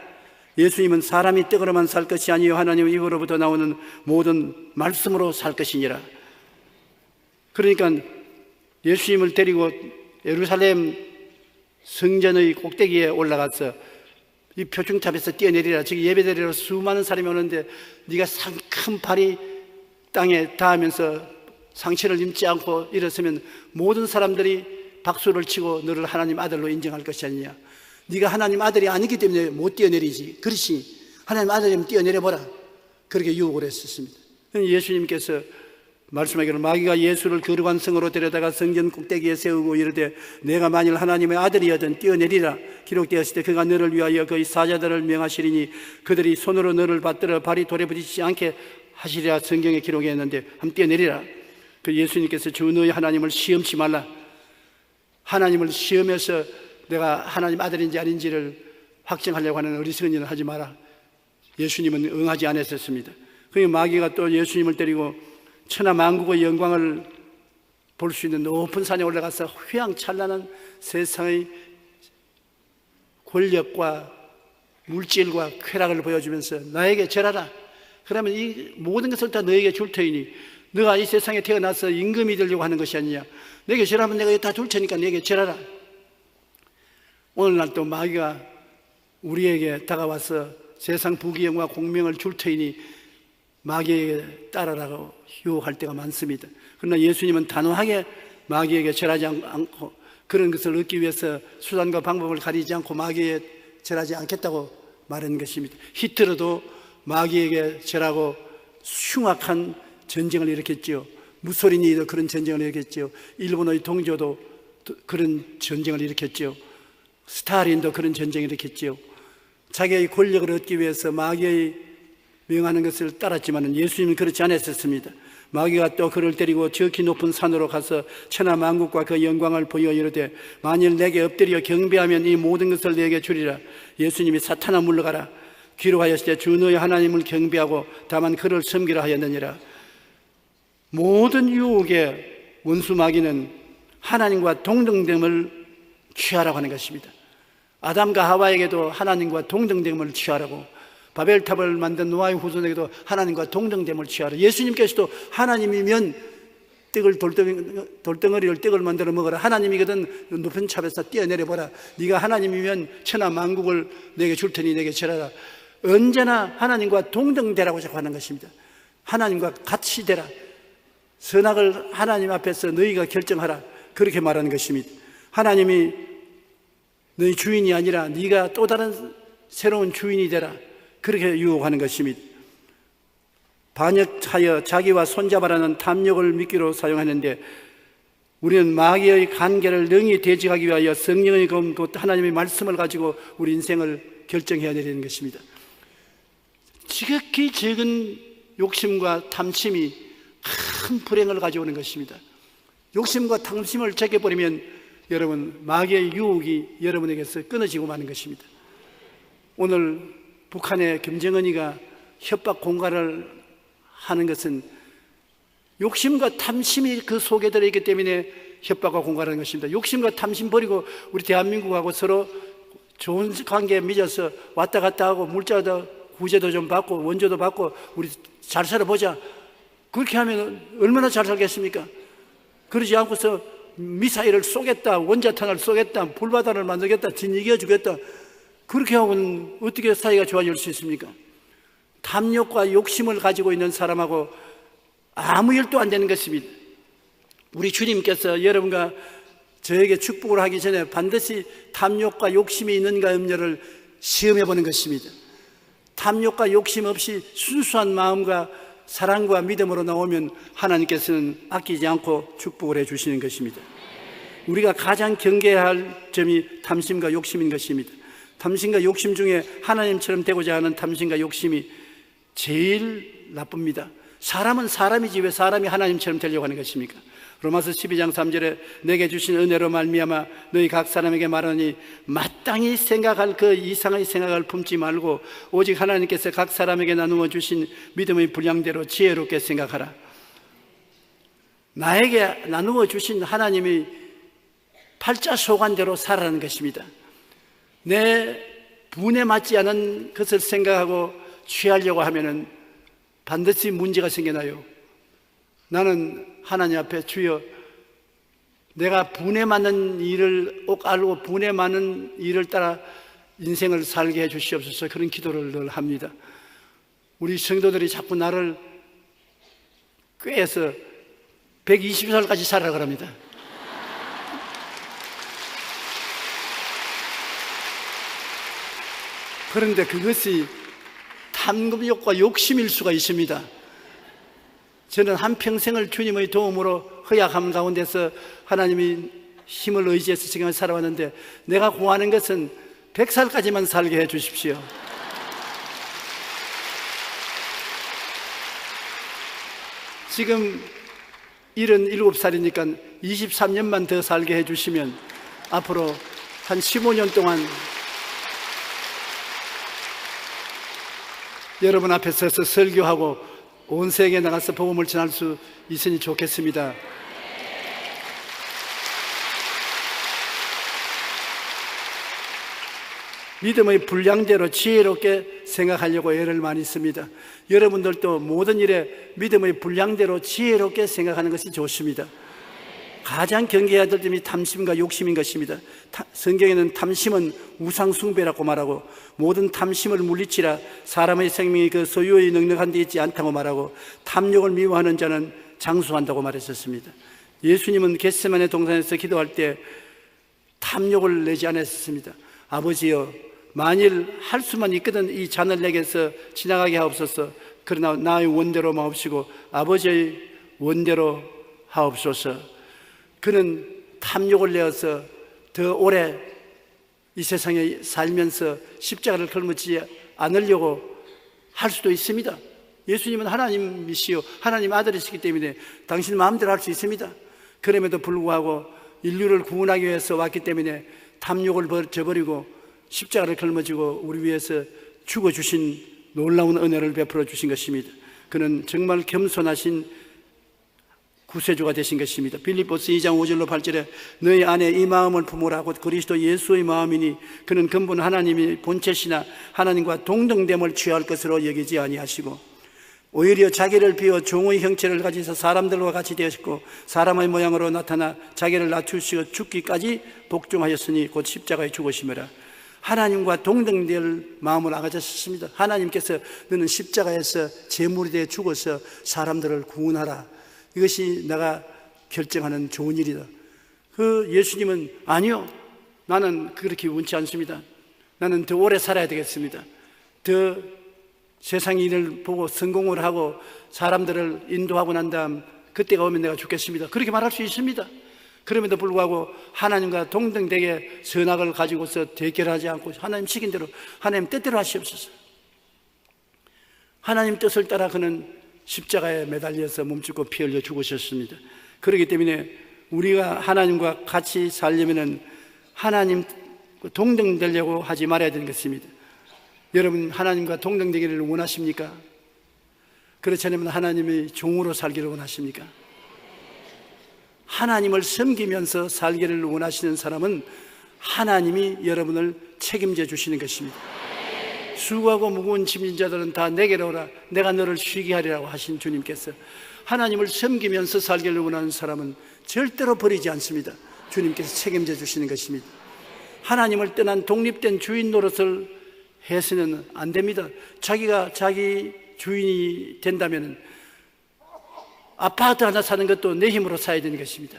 예수님은 사람이 떡으로만 살 것이 아니요 하나님의 입으로부터 나오는 모든 말씀으로 살 것이니라. 그러니까 예수님을 데리고 예루살렘 성전의 꼭대기에 올라가서 이 표중탑에서 뛰어내리라. 즉 예배드리러 수많은 사람이 오는데 네가 큰 발이 땅에 닿으면서 상처를 입지 않고 일어서면 모든 사람들이 박수를 치고 너를 하나님 아들로 인정할 것이 아니냐. 네가 하나님 아들이 아니기 때문에 못 뛰어내리지. 그렇지, 하나님 아들이면 뛰어내려보라. 그렇게 유혹을 했었습니다. 예수님께서 말씀하기를, 마귀가 예수를 거룩한 성으로 데려다가 성전 꼭대기에 세우고 이르되 내가 만일 하나님의 아들이여든 뛰어내리라. 기록되었을 때 그가 너를 위하여 그의 사자들을 명하시리니 그들이 손으로 너를 받들어 발이 돌에 부딪히지 않게 하시리라. 성경에 기록했는데 한번 뛰어내리라. 그 예수님께서 주 너희 하나님을 시험치 말라. 하나님을 시험해서 내가 하나님 아들인지 아닌지를 확정하려고 하는 어리석은 일을 하지 마라. 예수님은 응하지 않았었습니다. 그러니 마귀가 또 예수님을 데리고 천하 만국의 영광을 볼 수 있는 높은 산에 올라가서 휘황찬란한 세상의 권력과 물질과 쾌락을 보여주면서 나에게 절하라. 그러면 이 모든 것을 다 너에게 줄 터이니 너가 이 세상에 태어나서 임금이 되려고 하는 것이 아니냐. 내게 절하면 내가 다 줄 테니까 내게 절하라. 오늘날 또 마귀가 우리에게 다가와서 세상 부귀영화 공명을 줄 터이니 마귀에게 따라라고 유혹할 때가 많습니다. 그러나 예수님은 단호하게 마귀에게 절하지 않고 그런 것을 얻기 위해서 수단과 방법을 가리지 않고 마귀에 절하지 않겠다고 말하는 것입니다. 히틀러도 마귀에게 절하고 흉악한 전쟁을 일으켰지요. 무소리니도 그런 전쟁을 일으켰지요. 일본의 동조도 그런 전쟁을 일으켰지요. 스탈린도 그런 전쟁을 일으켰지요. 자기의 권력을 얻기 위해서 마귀의 명하는 것을 따랐지만 예수님은 그렇지 않았었습니다. 마귀가 또 그를 데리고 지극히 높은 산으로 가서 천하 만국과 그 영광을 보여 이르되 만일 내게 엎드려 경배하면 이 모든 것을 내게 주리라. 예수님이 사탄아 물러가라. 기록하였을 때 주 너희 하나님을 경배하고 다만 그를 섬기라 하였느니라. 모든 유혹의 원수 마귀는 하나님과 동등됨을 취하라고 하는 것입니다. 아담과 하와에게도 하나님과 동등됨을 취하라고, 바벨탑을 만든 노아의 후손에게도 하나님과 동등됨을 취하라. 예수님께서도 하나님이면 돌덩어리를 떡을 만들어 먹어라. 하나님이거든 높은 탑에서 뛰어내려보라. 네가 하나님이면 천하 만국을 내게 줄 테니 내게 절하라. 언제나 하나님과 동등되라고 자꾸 하는 것입니다. 하나님과 같이 되라. 선악을 하나님 앞에서 너희가 결정하라. 그렇게 말하는 것입니다. 하나님이 너희 주인이 아니라 네가 또 다른 새로운 주인이 되라. 그렇게 유혹하는 것입니다. 반역하여 자기와 손잡아라는 탐욕을 미끼로 사용하는데 우리는 마귀의 관계를 능히 대적하기 위하여 성령의 검, 곧 하나님의 말씀을 가지고 우리 인생을 결정해야 되는 것입니다. 지극히 적은 욕심과 탐심이 큰 불행을 가져오는 것입니다. 욕심과 탐심을 제껴버리면 여러분, 마귀의 유혹이 여러분에게서 끊어지고 마는 것입니다. 오늘 북한의 김정은이가 협박 공갈을 하는 것은 욕심과 탐심이 그 속에 들어있기 때문에 협박과 공갈하는 것입니다. 욕심과 탐심 버리고 우리 대한민국하고 서로 좋은 관계에 맺어서 왔다 갔다 하고 물자도 구제도 좀 받고 원조도 받고 우리 잘 살아보자. 그렇게 하면 얼마나 잘 살겠습니까? 그러지 않고서 미사일을 쏘겠다, 원자탄을 쏘겠다, 불바다를 만들겠다, 진이겨 주겠다. 그렇게 하고는 어떻게 사이가 좋아질 수 있습니까? 탐욕과 욕심을 가지고 있는 사람하고 아무 일도 안 되는 것입니다. 우리 주님께서 여러분과 저에게 축복을 하기 전에 반드시 탐욕과 욕심이 있는가 없는가를 시험해 보는 것입니다. 탐욕과 욕심 없이 순수한 마음과 사랑과 믿음으로 나오면 하나님께서는 아끼지 않고 축복을 해 주시는 것입니다. 우리가 가장 경계해야 할 점이 탐심과 욕심인 것입니다. 탐심과 욕심 중에 하나님처럼 되고자 하는 탐심과 욕심이 제일 나쁩니다. 사람은 사람이지 왜 사람이 하나님처럼 되려고 하는 것입니까? 로마서 12장 3절에 내게 주신 은혜로 말미암아 너희 각 사람에게 말하니 마땅히 생각할 그 이상의 생각을 품지 말고 오직 하나님께서 각 사람에게 나누어 주신 믿음의 분량대로 지혜롭게 생각하라. 나에게 나누어 주신 하나님의 팔자소관대로 살아가는 것입니다. 내 분에 맞지 않은 것을 생각하고 취하려고 하면은 반드시 문제가 생겨나요. 나는 하나님 앞에 주여 내가 분에 맞는 일을 꼭 알고 분에 맞는 일을 따라 인생을 살게 해 주시옵소서. 그런 기도를 늘 합니다. 우리 성도들이 자꾸 나를 꾀해서 120살까지 살아라 그럽니다. 그런데 그것이 탐욕과 욕심일 수가 있습니다. 저는 한평생을 주님의 도움으로 허약함 가운데서 하나님의 힘을 의지해서 지금 살아왔는데 내가 구하는 것은 100살까지만 살게 해 주십시오. 지금 77살이니까 23년만 더 살게 해 주시면 앞으로 한 15년 동안 여러분 앞에 서서 설교하고 온 세계에 나가서 복음을 전할 수 있으니 좋겠습니다. 믿음의 분량대로 지혜롭게 생각하려고 애를 많이 씁니다. 여러분들도 모든 일에 믿음의 분량대로 지혜롭게 생각하는 것이 좋습니다. 가장 경계해야 될 점이 탐심과 욕심인 것입니다. 성경에는 탐심은 우상숭배라고 말하고 모든 탐심을 물리치라 사람의 생명이 그 소유의 넉넉한 데 있지 않다고 말하고 탐욕을 미워하는 자는 장수한다고 말했었습니다. 예수님은 겟세마네 동산에서 기도할 때 탐욕을 내지 않았습니다. 아버지여 만일 할 수만 있거든 이 잔을 내게서 지나가게 하옵소서. 그러나 나의 원대로 마옵시고 아버지의 원대로 하옵소서. 그는 탐욕을 내어서 더 오래 이 세상에 살면서 십자가를 걸머지 않으려고 할 수도 있습니다. 예수님은 하나님이시요 하나님 아들이시기 때문에 당신 마음대로 할 수 있습니다. 그럼에도 불구하고 인류를 구원하기 위해서 왔기 때문에 탐욕을 저버리고 십자가를 걸머지고 우리 위해서 죽어주신 놀라운 은혜를 베풀어 주신 것입니다. 그는 정말 겸손하신 구세주가 되신 것입니다. 빌립보서 2장 5절로 8절에 너희 안에 이 마음을 품으라 곧 그리스도 예수의 마음이니 그는 근본 하나님이 본체시나 하나님과 동등됨을 취할 것으로 여기지 아니하시고 오히려 자기를 비워 종의 형체를 가지사 사람들과 같이 되었고 사람의 모양으로 나타나 자기를 낮추시고 죽기까지 복종하였으니 곧 십자가에 죽으심이라. 하나님과 동등될 마음을 가졌습니다. 하나님께서 너는 십자가에서 제물이 되어 죽어서 사람들을 구원하라. 이것이 내가 결정하는 좋은 일이다. 그 예수님은 아니요, 나는 그렇게 원치 않습니다. 나는 더 오래 살아야 되겠습니다. 더 세상 일을 보고 성공을 하고 사람들을 인도하고 난 다음 그때가 오면 내가 죽겠습니다. 그렇게 말할 수 있습니다. 그럼에도 불구하고 하나님과 동등되게 선악을 가지고서 대결하지 않고 하나님 시킨 대로 하나님 뜻대로 하시옵소서. 하나님 뜻을 따라 그는 십자가에 매달려서 몸짓고 피 흘려 죽으셨습니다. 그렇기 때문에 우리가 하나님과 같이 살려면은 하나님 동등되려고 하지 말아야 되는 것입니다. 여러분, 하나님과 동등되기를 원하십니까? 그렇지 않으면 하나님의 종으로 살기를 원하십니까? 하나님을 섬기면서 살기를 원하시는 사람은 하나님이 여러분을 책임져 주시는 것입니다. 수고하고 무거운 짐진 자들은 다 내게로 오라, 내가 너를 쉬게 하리라고 하신 주님께서 하나님을 섬기면서 살기를 원하는 사람은 절대로 버리지 않습니다. 주님께서 책임져 주시는 것입니다. 하나님을 떠난 독립된 주인 노릇을 해서는 안 됩니다. 자기가 자기 주인이 된다면 아파트 하나 사는 것도 내 힘으로 사야 되는 것입니다.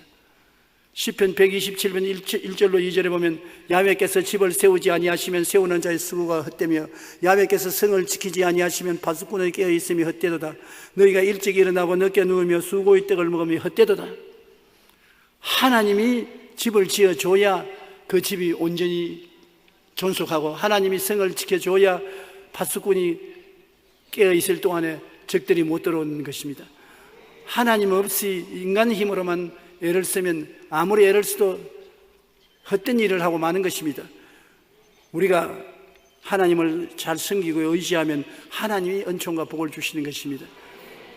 시편 127편 1절로 2절에 보면 야훼께서 집을 세우지 아니하시면 세우는 자의 수고가 헛되며 야훼께서 성을 지키지 아니하시면 파수꾼의 깨어있음이 헛되도다. 너희가 일찍 일어나고 늦게 누우며 수고의 떡을 먹으며 헛되도다. 하나님이 집을 지어줘야 그 집이 온전히 존속하고 하나님이 성을 지켜줘야 파수꾼이 깨어있을 동안에 적들이 못 들어오는 것입니다. 하나님 없이 인간 힘으로만 애를 쓰면 아무리 애를 써도 헛된 일을 하고 마는 것입니다. 우리가 하나님을 잘 섬기고 의지하면 하나님이 은총과 복을 주시는 것입니다.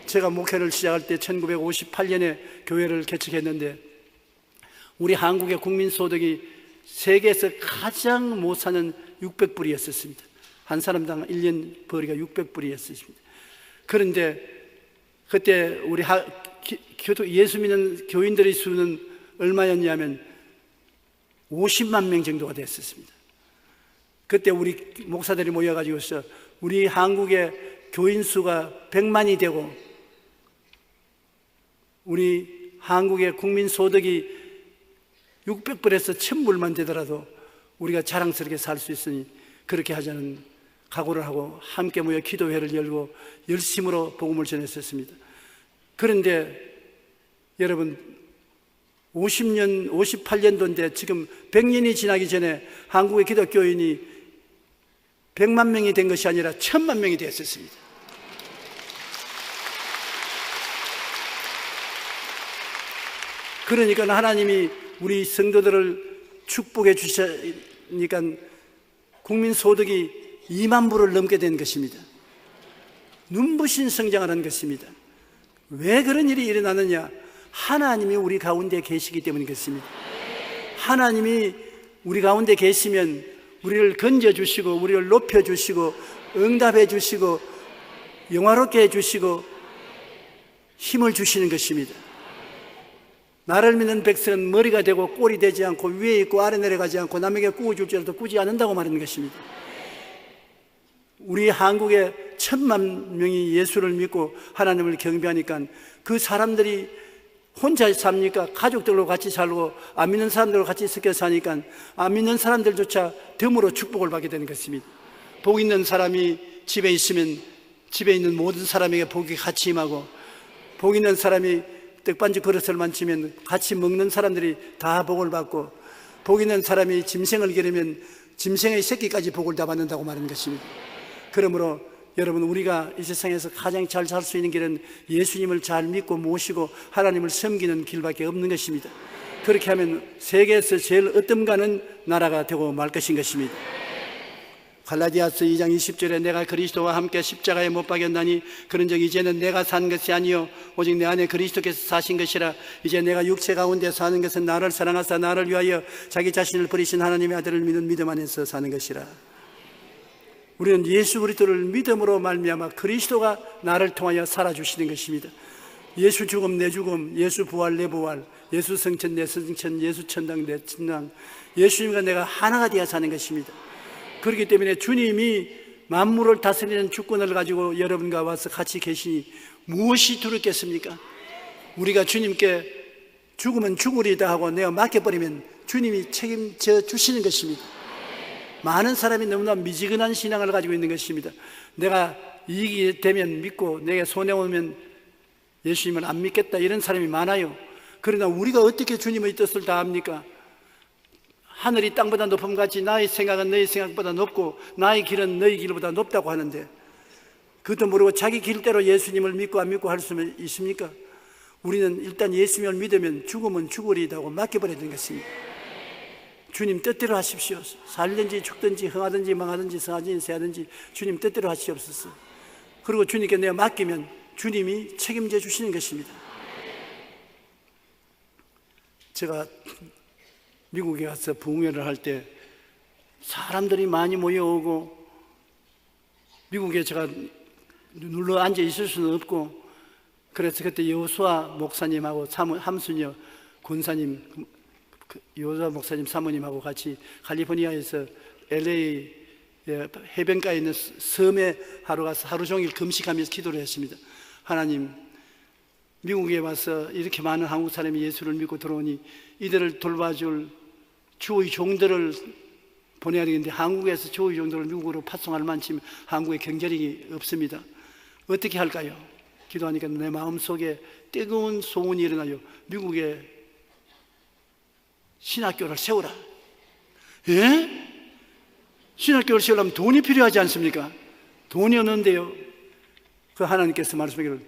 제가 목회를 시작할 때 1958년에 교회를 개척했는데 우리 한국의 국민소득이 세계에서 가장 못 사는 600불이었습니다. 한 사람당 1년 벌이가 600불이었습니다. 그런데 그때 우리 예수 믿는 교인들의 수는 얼마였냐면 50만 명 정도가 됐었습니다. 그때 우리 목사들이 모여가지고서 우리 한국의 교인 수가 100만이 되고 우리 한국의 국민 소득이 600불에서 1000불만 되더라도 우리가 자랑스럽게 살 수 있으니 그렇게 하자는 각오를 하고 함께 모여 기도회를 열고 열심으로 복음을 전했었습니다. 그런데 여러분 58년도인데 지금 100년이 지나기 전에 한국의 기독교인이 100만 명이 된 것이 아니라 1000만 명이 되었습니다. 그러니까 하나님이 우리 성도들을 축복해 주시니까 국민 소득이 2만 불을 넘게 된 것입니다. 눈부신 성장을 한 것입니다. 왜 그런 일이 일어나느냐? 하나님이 우리 가운데 계시기 때문이겠습니다. 하나님이 우리 가운데 계시면 우리를 건져주시고 우리를 높여주시고 응답해 주시고 영화롭게 해주시고 힘을 주시는 것입니다. 나를 믿는 백성은 머리가 되고 꼴이 되지 않고 위에 있고 아래 내려가지 않고 남에게 꾸어줄지라도 꾸지 않는다고 말하는 것입니다. 우리 한국에 1000만 명이 예수를 믿고 하나님을 경배하니까 그 사람들이 혼자 삽니까? 가족들로 같이 살고 안 믿는 사람들과 같이 섞여 사니까 안 믿는 사람들조차 덤으로 축복을 받게 되는 것입니다. 복 있는 사람이 집에 있으면 집에 있는 모든 사람에게 복이 같이 임하고 복 있는 사람이 떡반죽 그릇을 만지면 같이 먹는 사람들이 다 복을 받고 복 있는 사람이 짐승을 기르면 짐승의 새끼까지 복을 다 받는다고 말하는 것입니다. 그러므로 여러분 우리가 이 세상에서 가장 잘 살 수 있는 길은 예수님을 잘 믿고 모시고 하나님을 섬기는 길밖에 없는 것입니다. 그렇게 하면 세계에서 제일 으뜸가는 나라가 되고 말 것인 것입니다. 갈라디아서 2장 20절에 내가 그리스도와 함께 십자가에 못 박였나니 그런즉 이제는 내가 산 것이 아니요 오직 내 안에 그리스도께서 사신 것이라. 이제 내가 육체 가운데 사는 것은 나를 사랑하사 나를 위하여 자기 자신을 버리신 하나님의 아들을 믿는 믿음 안에서 사는 것이라. 우리는 예수 그리스도를 믿음으로 말미암아 그리스도가 나를 통하여 살아주시는 것입니다. 예수 죽음 내 죽음, 예수 부활 내 부활, 예수 성천 내 성천, 예수 천당 내 천당, 예수님과 내가 하나가 되어 사는 것입니다. 그렇기 때문에 주님이 만물을 다스리는 주권을 가지고 여러분과 와서 같이 계시니 무엇이 두렵겠습니까? 우리가 주님께 죽으면 죽으리다 하고 내가 맡겨버리면 주님이 책임져 주시는 것입니다. 많은 사람이 너무나 미지근한 신앙을 가지고 있는 것입니다. 내가 이익이 되면 믿고 내게 손해오면 예수님을 안 믿겠다 이런 사람이 많아요. 그러나 우리가 어떻게 주님의 뜻을 다 합니까? 하늘이 땅보다 높음 같이 나의 생각은 너희 생각보다 높고 나의 길은 너희 길보다 높다고 하는데, 그것도 모르고 자기 길대로 예수님을 믿고 안 믿고 할 수 있습니까? 우리는 일단 예수님을 믿으면 죽으면 죽으리라고 맡겨버려야 되는 것입니다. 주님 뜻대로 하십시오. 살든지 죽든지 흥하든지 망하든지 성하든지 세하든지 주님 뜻대로 하시옵소서. 그리고 주님께 내가 맡기면 주님이 책임져 주시는 것입니다. 제가 미국에 가서 부흥회를 할 때 사람들이 많이 몰려오고, 미국에 제가 눌러 앉아 있을 수는 없고, 그래서 그때 여호수아 목사님하고 함순여 권사님, 여호수아 목사님 사모님하고 같이 캘리포니아에서 LA 해변가에 있는 섬에 하루 가서 하루 종일 금식하면서 기도를 했습니다. 하나님, 미국에 와서 이렇게 많은 한국 사람이 예수를 믿고 들어오니 이들을 돌봐줄 주의 종들을 보내야 되는데, 한국에서 주의 종들을 미국으로 파송할 만큼 한국에 경제력이 없습니다. 어떻게 할까요? 기도하니까 내 마음속에 뜨거운 소원이 일어나요. 미국에 신학교를 세우라. 예? 신학교를 세우려면 돈이 필요하지 않습니까? 돈이 없는데요. 그 하나님께서 말씀하기를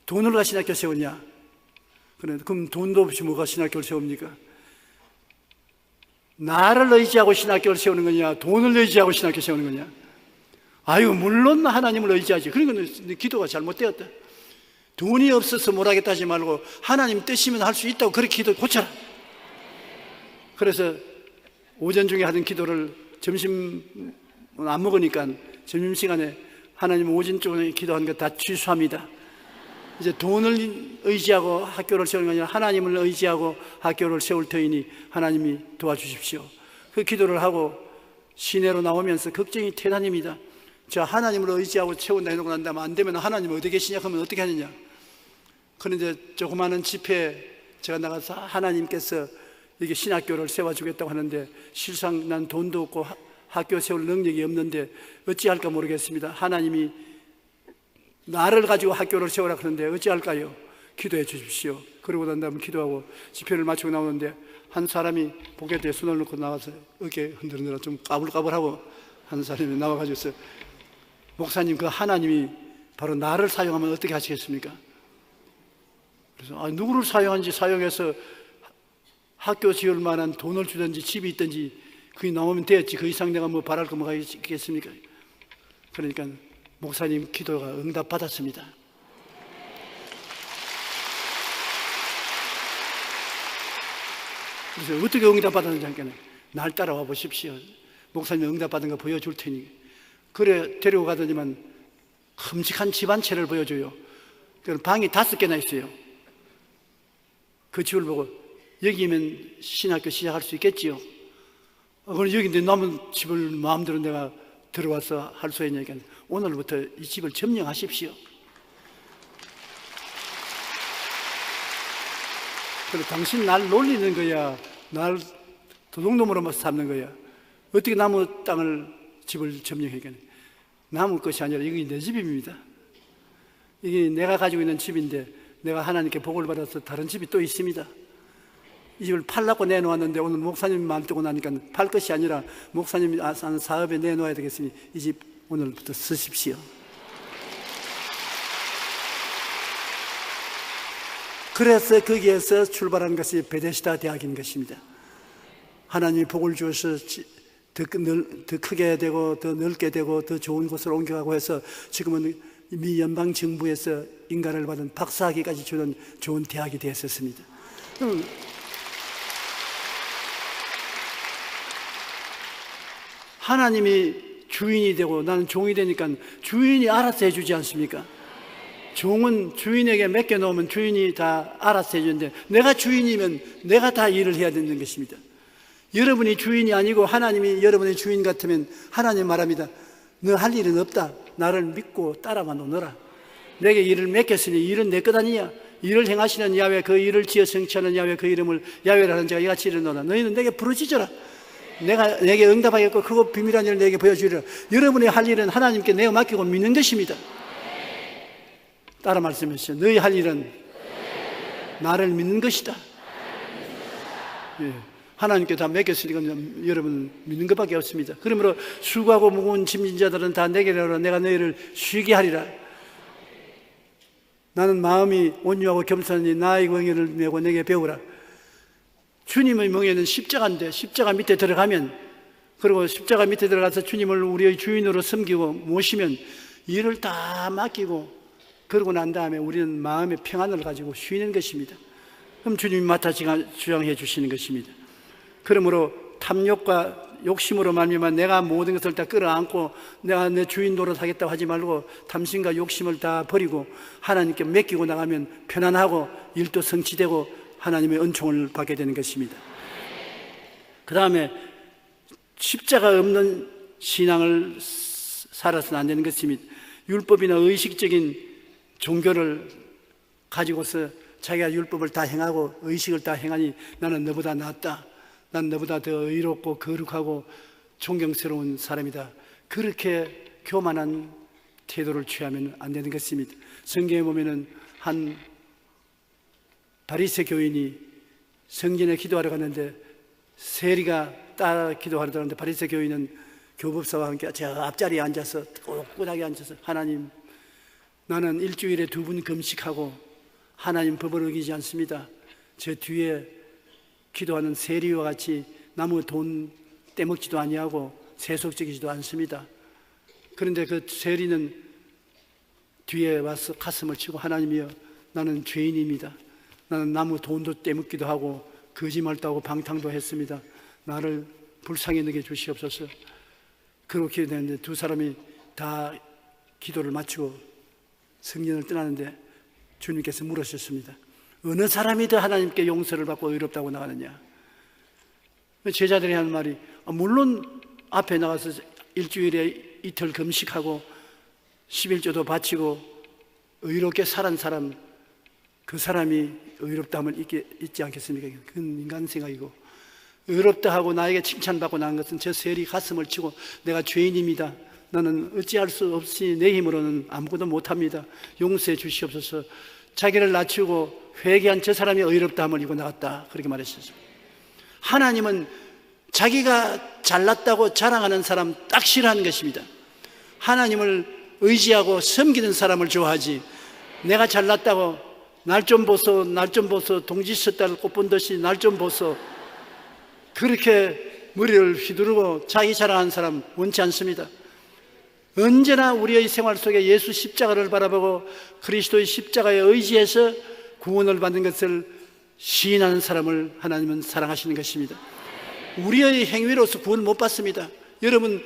돈으로 신학교 세우냐? 그럼 돈도 없이 뭐가 신학교를 세웁니까? 나를 의지하고 신학교를 세우는 거냐, 돈을 의지하고 신학교 세우는 거냐? 아유, 물론 하나님을 의지하지. 그러니까 기도가 잘못되었다. 돈이 없어서 못하겠다 하지 말고 하나님 뜻이면 할 수 있다고 그렇게 기도 고쳐라. 그래서 오전 중에 하던 기도를 점심 안 먹으니까 점심시간에 하나님 오전 중에 기도한 거 다 취소합니다. 이제 돈을 의지하고 학교를 세우는 게 아니라 하나님을 의지하고 학교를 세울 터이니 하나님이 도와주십시오. 그 기도를 하고 시내로 나오면서 걱정이 대단합니다. 저 하나님을 의지하고 채운다 해놓고 난 다음에 안 되면 하나님 어디 계시냐 하면 어떻게 하느냐. 그런데 조그마한 집회에 제가 나가서 하나님께서 이게 신학교를 세워주겠다고 하는데, 실상 난 돈도 없고 학교 세울 능력이 없는데 어찌할까 모르겠습니다. 하나님이 나를 가지고 학교를 세우라 그러는데 어찌할까요? 기도해 주십시오. 그러고 난 다음에 기도하고 집회를 마치고 나오는데 한 사람이 포켓에 손을 넣고 나와서 어깨 흔들느라 좀 까불까불하고 한 사람이 나와가지고, 목사님, 그 하나님이 바로 나를 사용하면 어떻게 하시겠습니까? 그래서 누구를 사용한지 사용해서 학교 지을 만한 돈을 주든지 집이 있든지 그게 나오면 되었지, 그 이상 내가 뭐 바랄 거 뭐가 있겠습니까? 그러니까 목사님 기도가 응답받았습니다. 그래서 어떻게 응답받았는지 하니까 날 따라와 보십시오. 목사님 응답받은 거 보여줄 테니. 그래 데리고 가더니만 큼직한 집 한 채를 보여줘요. 방이 5개나 있어요. 그 집을 보고 여기면 신학교 시작할 수 있겠지요. 그럼 여기인데 남은 집을 마음대로 내가 들어와서 할 수 있냐니까 오늘부터 이 집을 점령하십시오. 그래, 당신 날 놀리는 거야, 날 도둑놈으로 삼는 거야. 어떻게 나무 땅을 집을 점령하니까 나무 것이 아니라 이게 내 집입니다. 이게 내가 가지고 있는 집인데 내가 하나님께 복을 받아서 다른 집이 또 있습니다. 이 집을 팔라고 내놓았는데 오늘 목사님 말 듣고 나니까 팔 것이 아니라 목사님이 하는 사업에 내놓아야 되겠으니 이 집 오늘부터 쓰십시오. 그래서 거기에서 출발한 것이 베데스다 대학인 것입니다. 하나님이 복을 주어서 더 크게 되고 더 넓게 되고 더 좋은 곳으로 옮겨가고 해서 지금은 미 연방 정부에서 인가를 받은 박사학위까지 주는 좋은 대학이 되었습니다. 하나님이 주인이 되고 나는 종이 되니까 주인이 알아서 해주지 않습니까? 종은 주인에게 맡겨놓으면 주인이 다 알아서 해주는데 내가 주인이면 내가 다 일을 해야 되는 것입니다. 여러분이 주인이 아니고 하나님이 여러분의 주인 같으면 하나님 말합니다. 너 할 일은 없다. 나를 믿고 따라만 오너라. 내게 일을 맡겼으니 일은 내 것 아니냐. 일을 행하시는 야훼, 그 일을 지어 성취하는 야훼, 그 이름을 야훼라는 자가 이같이 이르노라. 너희는 내게 부르짖어라. 내가 내게 응답하겠고 그거 비밀한 일을 내게 보여주리라. 여러분의 할 일은 하나님께 내가 맡기고 믿는 것입니다. 따라 말씀하시죠. 너희 할 일은 나를 믿는 것이다. 하나님께 다 맡겼으니까 여러분 믿는 것밖에 없습니다. 그러므로 수고하고 무거운 짐진 자들은 다 내게로 오라. 내가 너희를 쉬게 하리라. 나는 마음이 온유하고 겸손하니 나의 멍에를 메고 내게 배우라. 주님의 멍에는 십자가인데 십자가 밑에 들어가면, 그리고 십자가 밑에 들어가서 주님을 우리의 주인으로 섬기고 모시면 일을 다 맡기고, 그러고 난 다음에 우리는 마음의 평안을 가지고 쉬는 것입니다. 그럼 주님이 맡아 주장해 주시는 것입니다. 그러므로 탐욕과 욕심으로 말미암아 내가 모든 것을 다 끌어안고 내가 내 주인 노릇하겠다고 하지 말고 탐심과 욕심을 다 버리고 하나님께 맡기고 나가면 편안하고 일도 성취되고 하나님의 은총을 받게 되는 것입니다. 그 다음에 십자가 없는 신앙을 살아서는 안 되는 것입니다. 율법이나 의식적인 종교를 가지고서 자기가 율법을 다 행하고 의식을 다 행하니 나는 너보다 낫다, 난 너보다 더 의롭고 거룩하고 존경스러운 사람이다, 그렇게 교만한 태도를 취하면 안 되는 것입니다. 성경에 보면은 한 바리새 교인이 성전에 기도하러 갔는데 세리가 따라 기도하러 들었는데 바리새 교인은 교법사와 함께 저 앞자리에 앉아서 꿋꿋하게 앉아서 하나님, 나는 일주일에 2번 금식하고 하나님 법을 어기지 않습니다. 저 뒤에 기도하는 세리와 같이 남의 돈 떼먹지도 아니하고 세속적이지도 않습니다. 그런데 그 세리는 뒤에 와서 가슴을 치고 하나님이여, 나는 죄인입니다. 나는 남의 돈도 떼먹기도 하고 거짓말도 하고 방탕도 했습니다. 나를 불쌍히 여겨 주시옵소서. 그렇게 되는데 두 사람이 다 기도를 마치고 성전을 떠나는데 주님께서 물으셨습니다. 어느 사람이 더 하나님께 용서를 받고 의롭다고 나가느냐? 제자들이 하는 말이 물론 앞에 나가서 일주일에 이틀 금식하고 11조도 바치고 의롭게 살은 사람, 그 사람이 의롭다 함을 잊지 않겠습니까? 그건 인간 생각이고, 의롭다 하고 나에게 칭찬받고 나간 것은 저 세리 가슴을 치고 내가 죄인입니다, 나는 어찌할 수 없이 내 힘으로는 아무것도 못합니다, 용서해 주시옵소서. 자기를 낮추고 회개한 저 사람이 의롭다 함을 이고 나갔다, 그렇게 말했었습니다. 하나님은 자기가 잘났다고 자랑하는 사람 딱 싫어하는 것입니다. 하나님을 의지하고 섬기는 사람을 좋아하지, 내가 잘났다고 날 좀 보소, 날 좀 보소, 동지 섣달 꽃 본 듯이 날 좀 보소, 그렇게 머리를 휘두르고 자기 자랑하는 사람 원치 않습니다. 언제나 우리의 생활 속에 예수 십자가를 바라보고 그리스도의 십자가에 의지해서 구원을 받는 것을 시인하는 사람을 하나님은 사랑하시는 것입니다. 우리의 행위로서 구원을 못 받습니다. 여러분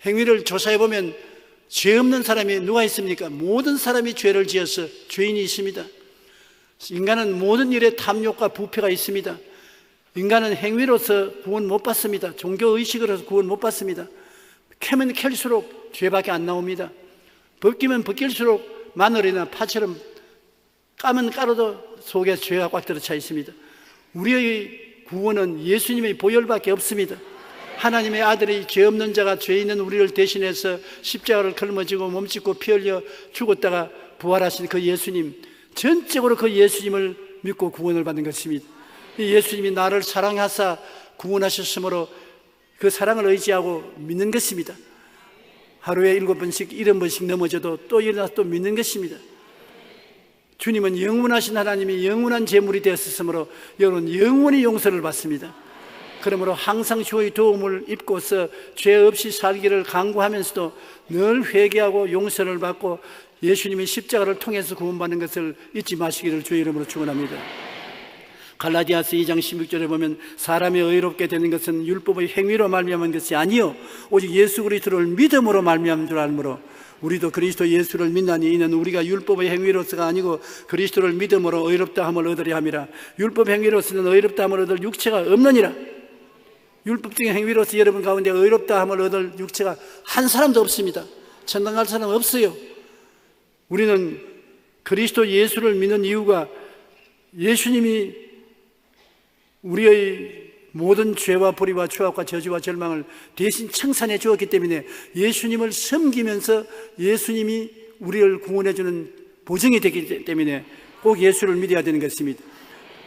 행위를 조사해 보면 죄 없는 사람이 누가 있습니까? 모든 사람이 죄를 지어서 죄인이 있습니다. 인간은 모든 일에 탐욕과 부패가 있습니다. 인간은 행위로서 구원 못 받습니다. 종교의식으로서 구원 못 받습니다. 캐면 캘수록 죄밖에 안 나옵니다. 벗기면 벗길수록 마늘이나 파처럼 까면 깔아도 속에 죄가 꽉 들어차 있습니다. 우리의 구원은 예수님의 보혈밖에 없습니다. 하나님의 아들이 죄 없는 자가 죄 있는 우리를 대신해서 십자가를 걸머지고 몸짓고 피 흘려 죽었다가 부활하신 그 예수님, 전적으로 그 예수님을 믿고 구원을 받는 것입니다. 예수님이 나를 사랑하사 구원하셨으므로 그 사랑을 의지하고 믿는 것입니다. 하루에 7번씩 70번씩 넘어져도 또 일어나서 또 믿는 것입니다. 주님은 영원하신 하나님이 영원한 제물이 되었으므로 여러분 영원히 용서를 받습니다. 그러므로 항상 주의 도움을 입고서 죄 없이 살기를 강구하면서도 늘 회개하고 용서를 받고 예수님의 십자가를 통해서 구원받는 것을 잊지 마시기를 주의 이름으로 축원합니다. 갈라디아서 2장 16절에 보면 사람이 의롭게 되는 것은 율법의 행위로 말미암은 것이 아니요 오직 예수 그리스도를 믿음으로 말미암은 줄 알므로 우리도 그리스도 예수를 믿나니 이는 우리가 율법의 행위로서가 아니고 그리스도를 믿음으로 의롭다 함을 얻으려 함이라. 율법 행위로서는 의롭다 함을 얻을 육체가 없느니라. 율법적인 행위로서 여러분 가운데 의롭다 함을 얻을 육체가 한 사람도 없습니다. 천당 갈 사람 없어요. 우리는 그리스도 예수를 믿는 이유가 예수님이 우리의 모든 죄와 불의와 추악과 저주와 절망을 대신 청산해 주었기 때문에 예수님을 섬기면서 예수님이 우리를 구원해 주는 보증이 되기 때문에 꼭 예수를 믿어야 되는 것입니다.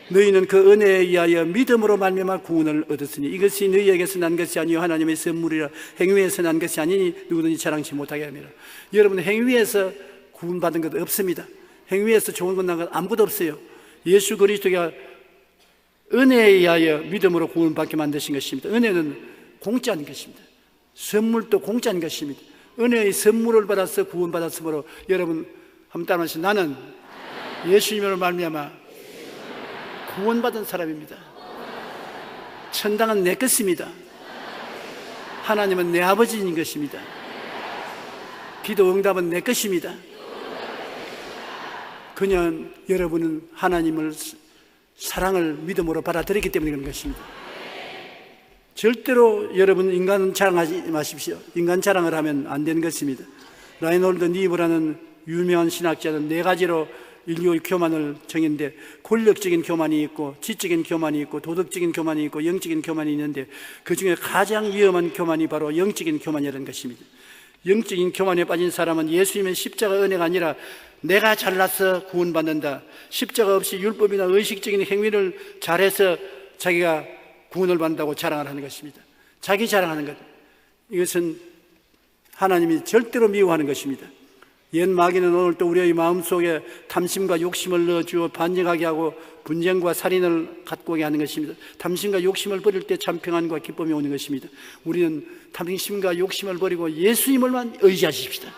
너희는 그 은혜에 의하여 믿음으로 말미암아 구원을 얻었으니 이것이 너희에게서 난 것이 아니요 하나님의 선물이라. 행위에서 난 것이 아니니 누구든지 자랑치 못하게 합니다. 여러분, 행위에서 구원받은 것 없습니다. 행위에서 좋은 것 난 것 아무것도 없어요. 예수 그리스도가 은혜에 의하여 믿음으로 구원받게 만드신 것입니다. 은혜는 공짜인 것입니다. 선물도 공짜인 것입니다. 은혜의 선물을 받아서 구원받았으므로 여러분 한번 따라하시죠. 나는 예수님으로 말미암아 구원받은 사람입니다. 천당은 내 것입니다. 하나님은 내 아버지인 것입니다. 기도 응답은 내 것입니다. 그냥 여러분은 하나님을 사랑을 믿음으로 받아들였기 때문에 그런 것입니다. 절대로 여러분 인간 자랑하지 마십시오. 인간 자랑을 하면 안 되는 것입니다. 라이놀드 니브라는 유명한 신학자는 4가지로 인류의 교만을 정했는데, 권력적인 교만이 있고 지적인 교만이 있고 도덕적인 교만이 있고 영적인 교만이 있는데, 그 중에 가장 위험한 교만이 바로 영적인 교만이라는 것입니다. 영적인 교만에 빠진 사람은 예수님의 십자가 은혜가 아니라 내가 잘나서 구원받는다, 십자가 없이 율법이나 의식적인 행위를 잘해서 자기가 구원을 받는다고 자랑을 하는 것입니다. 자기 자랑하는 것, 이것은 하나님이 절대로 미워하는 것입니다. 옛 마귀는 오늘 또 우리의 마음속에 탐심과 욕심을 넣어주어 반역하게 하고 분쟁과 살인을 갖고 오게 하는 것입니다. 탐심과 욕심을 버릴 때 참 평안과 기쁨이 오는 것입니다. 우리는 탐심과 욕심을 버리고 예수님을만 의지하십시다.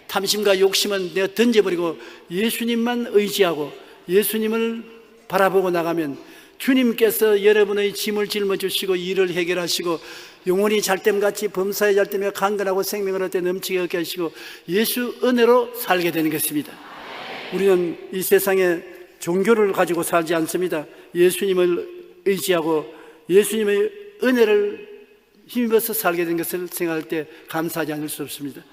탐심과 욕심은 내가 던져버리고 예수님만 의지하고 예수님을 바라보고 나가면 주님께서 여러분의 짐을 짊어주시고 일을 해결하시고 영혼이 잘됨같이 범사에 잘되며 강건하고 생명을 얻게 넘치게 얻게 하시고 예수 은혜로 살게 되는 것입니다. 우리는 이 세상에 종교를 가지고 살지 않습니다. 예수님을 의지하고 예수님의 은혜를 힘입어서 살게 된 것을 생각할 때 감사하지 않을 수 없습니다.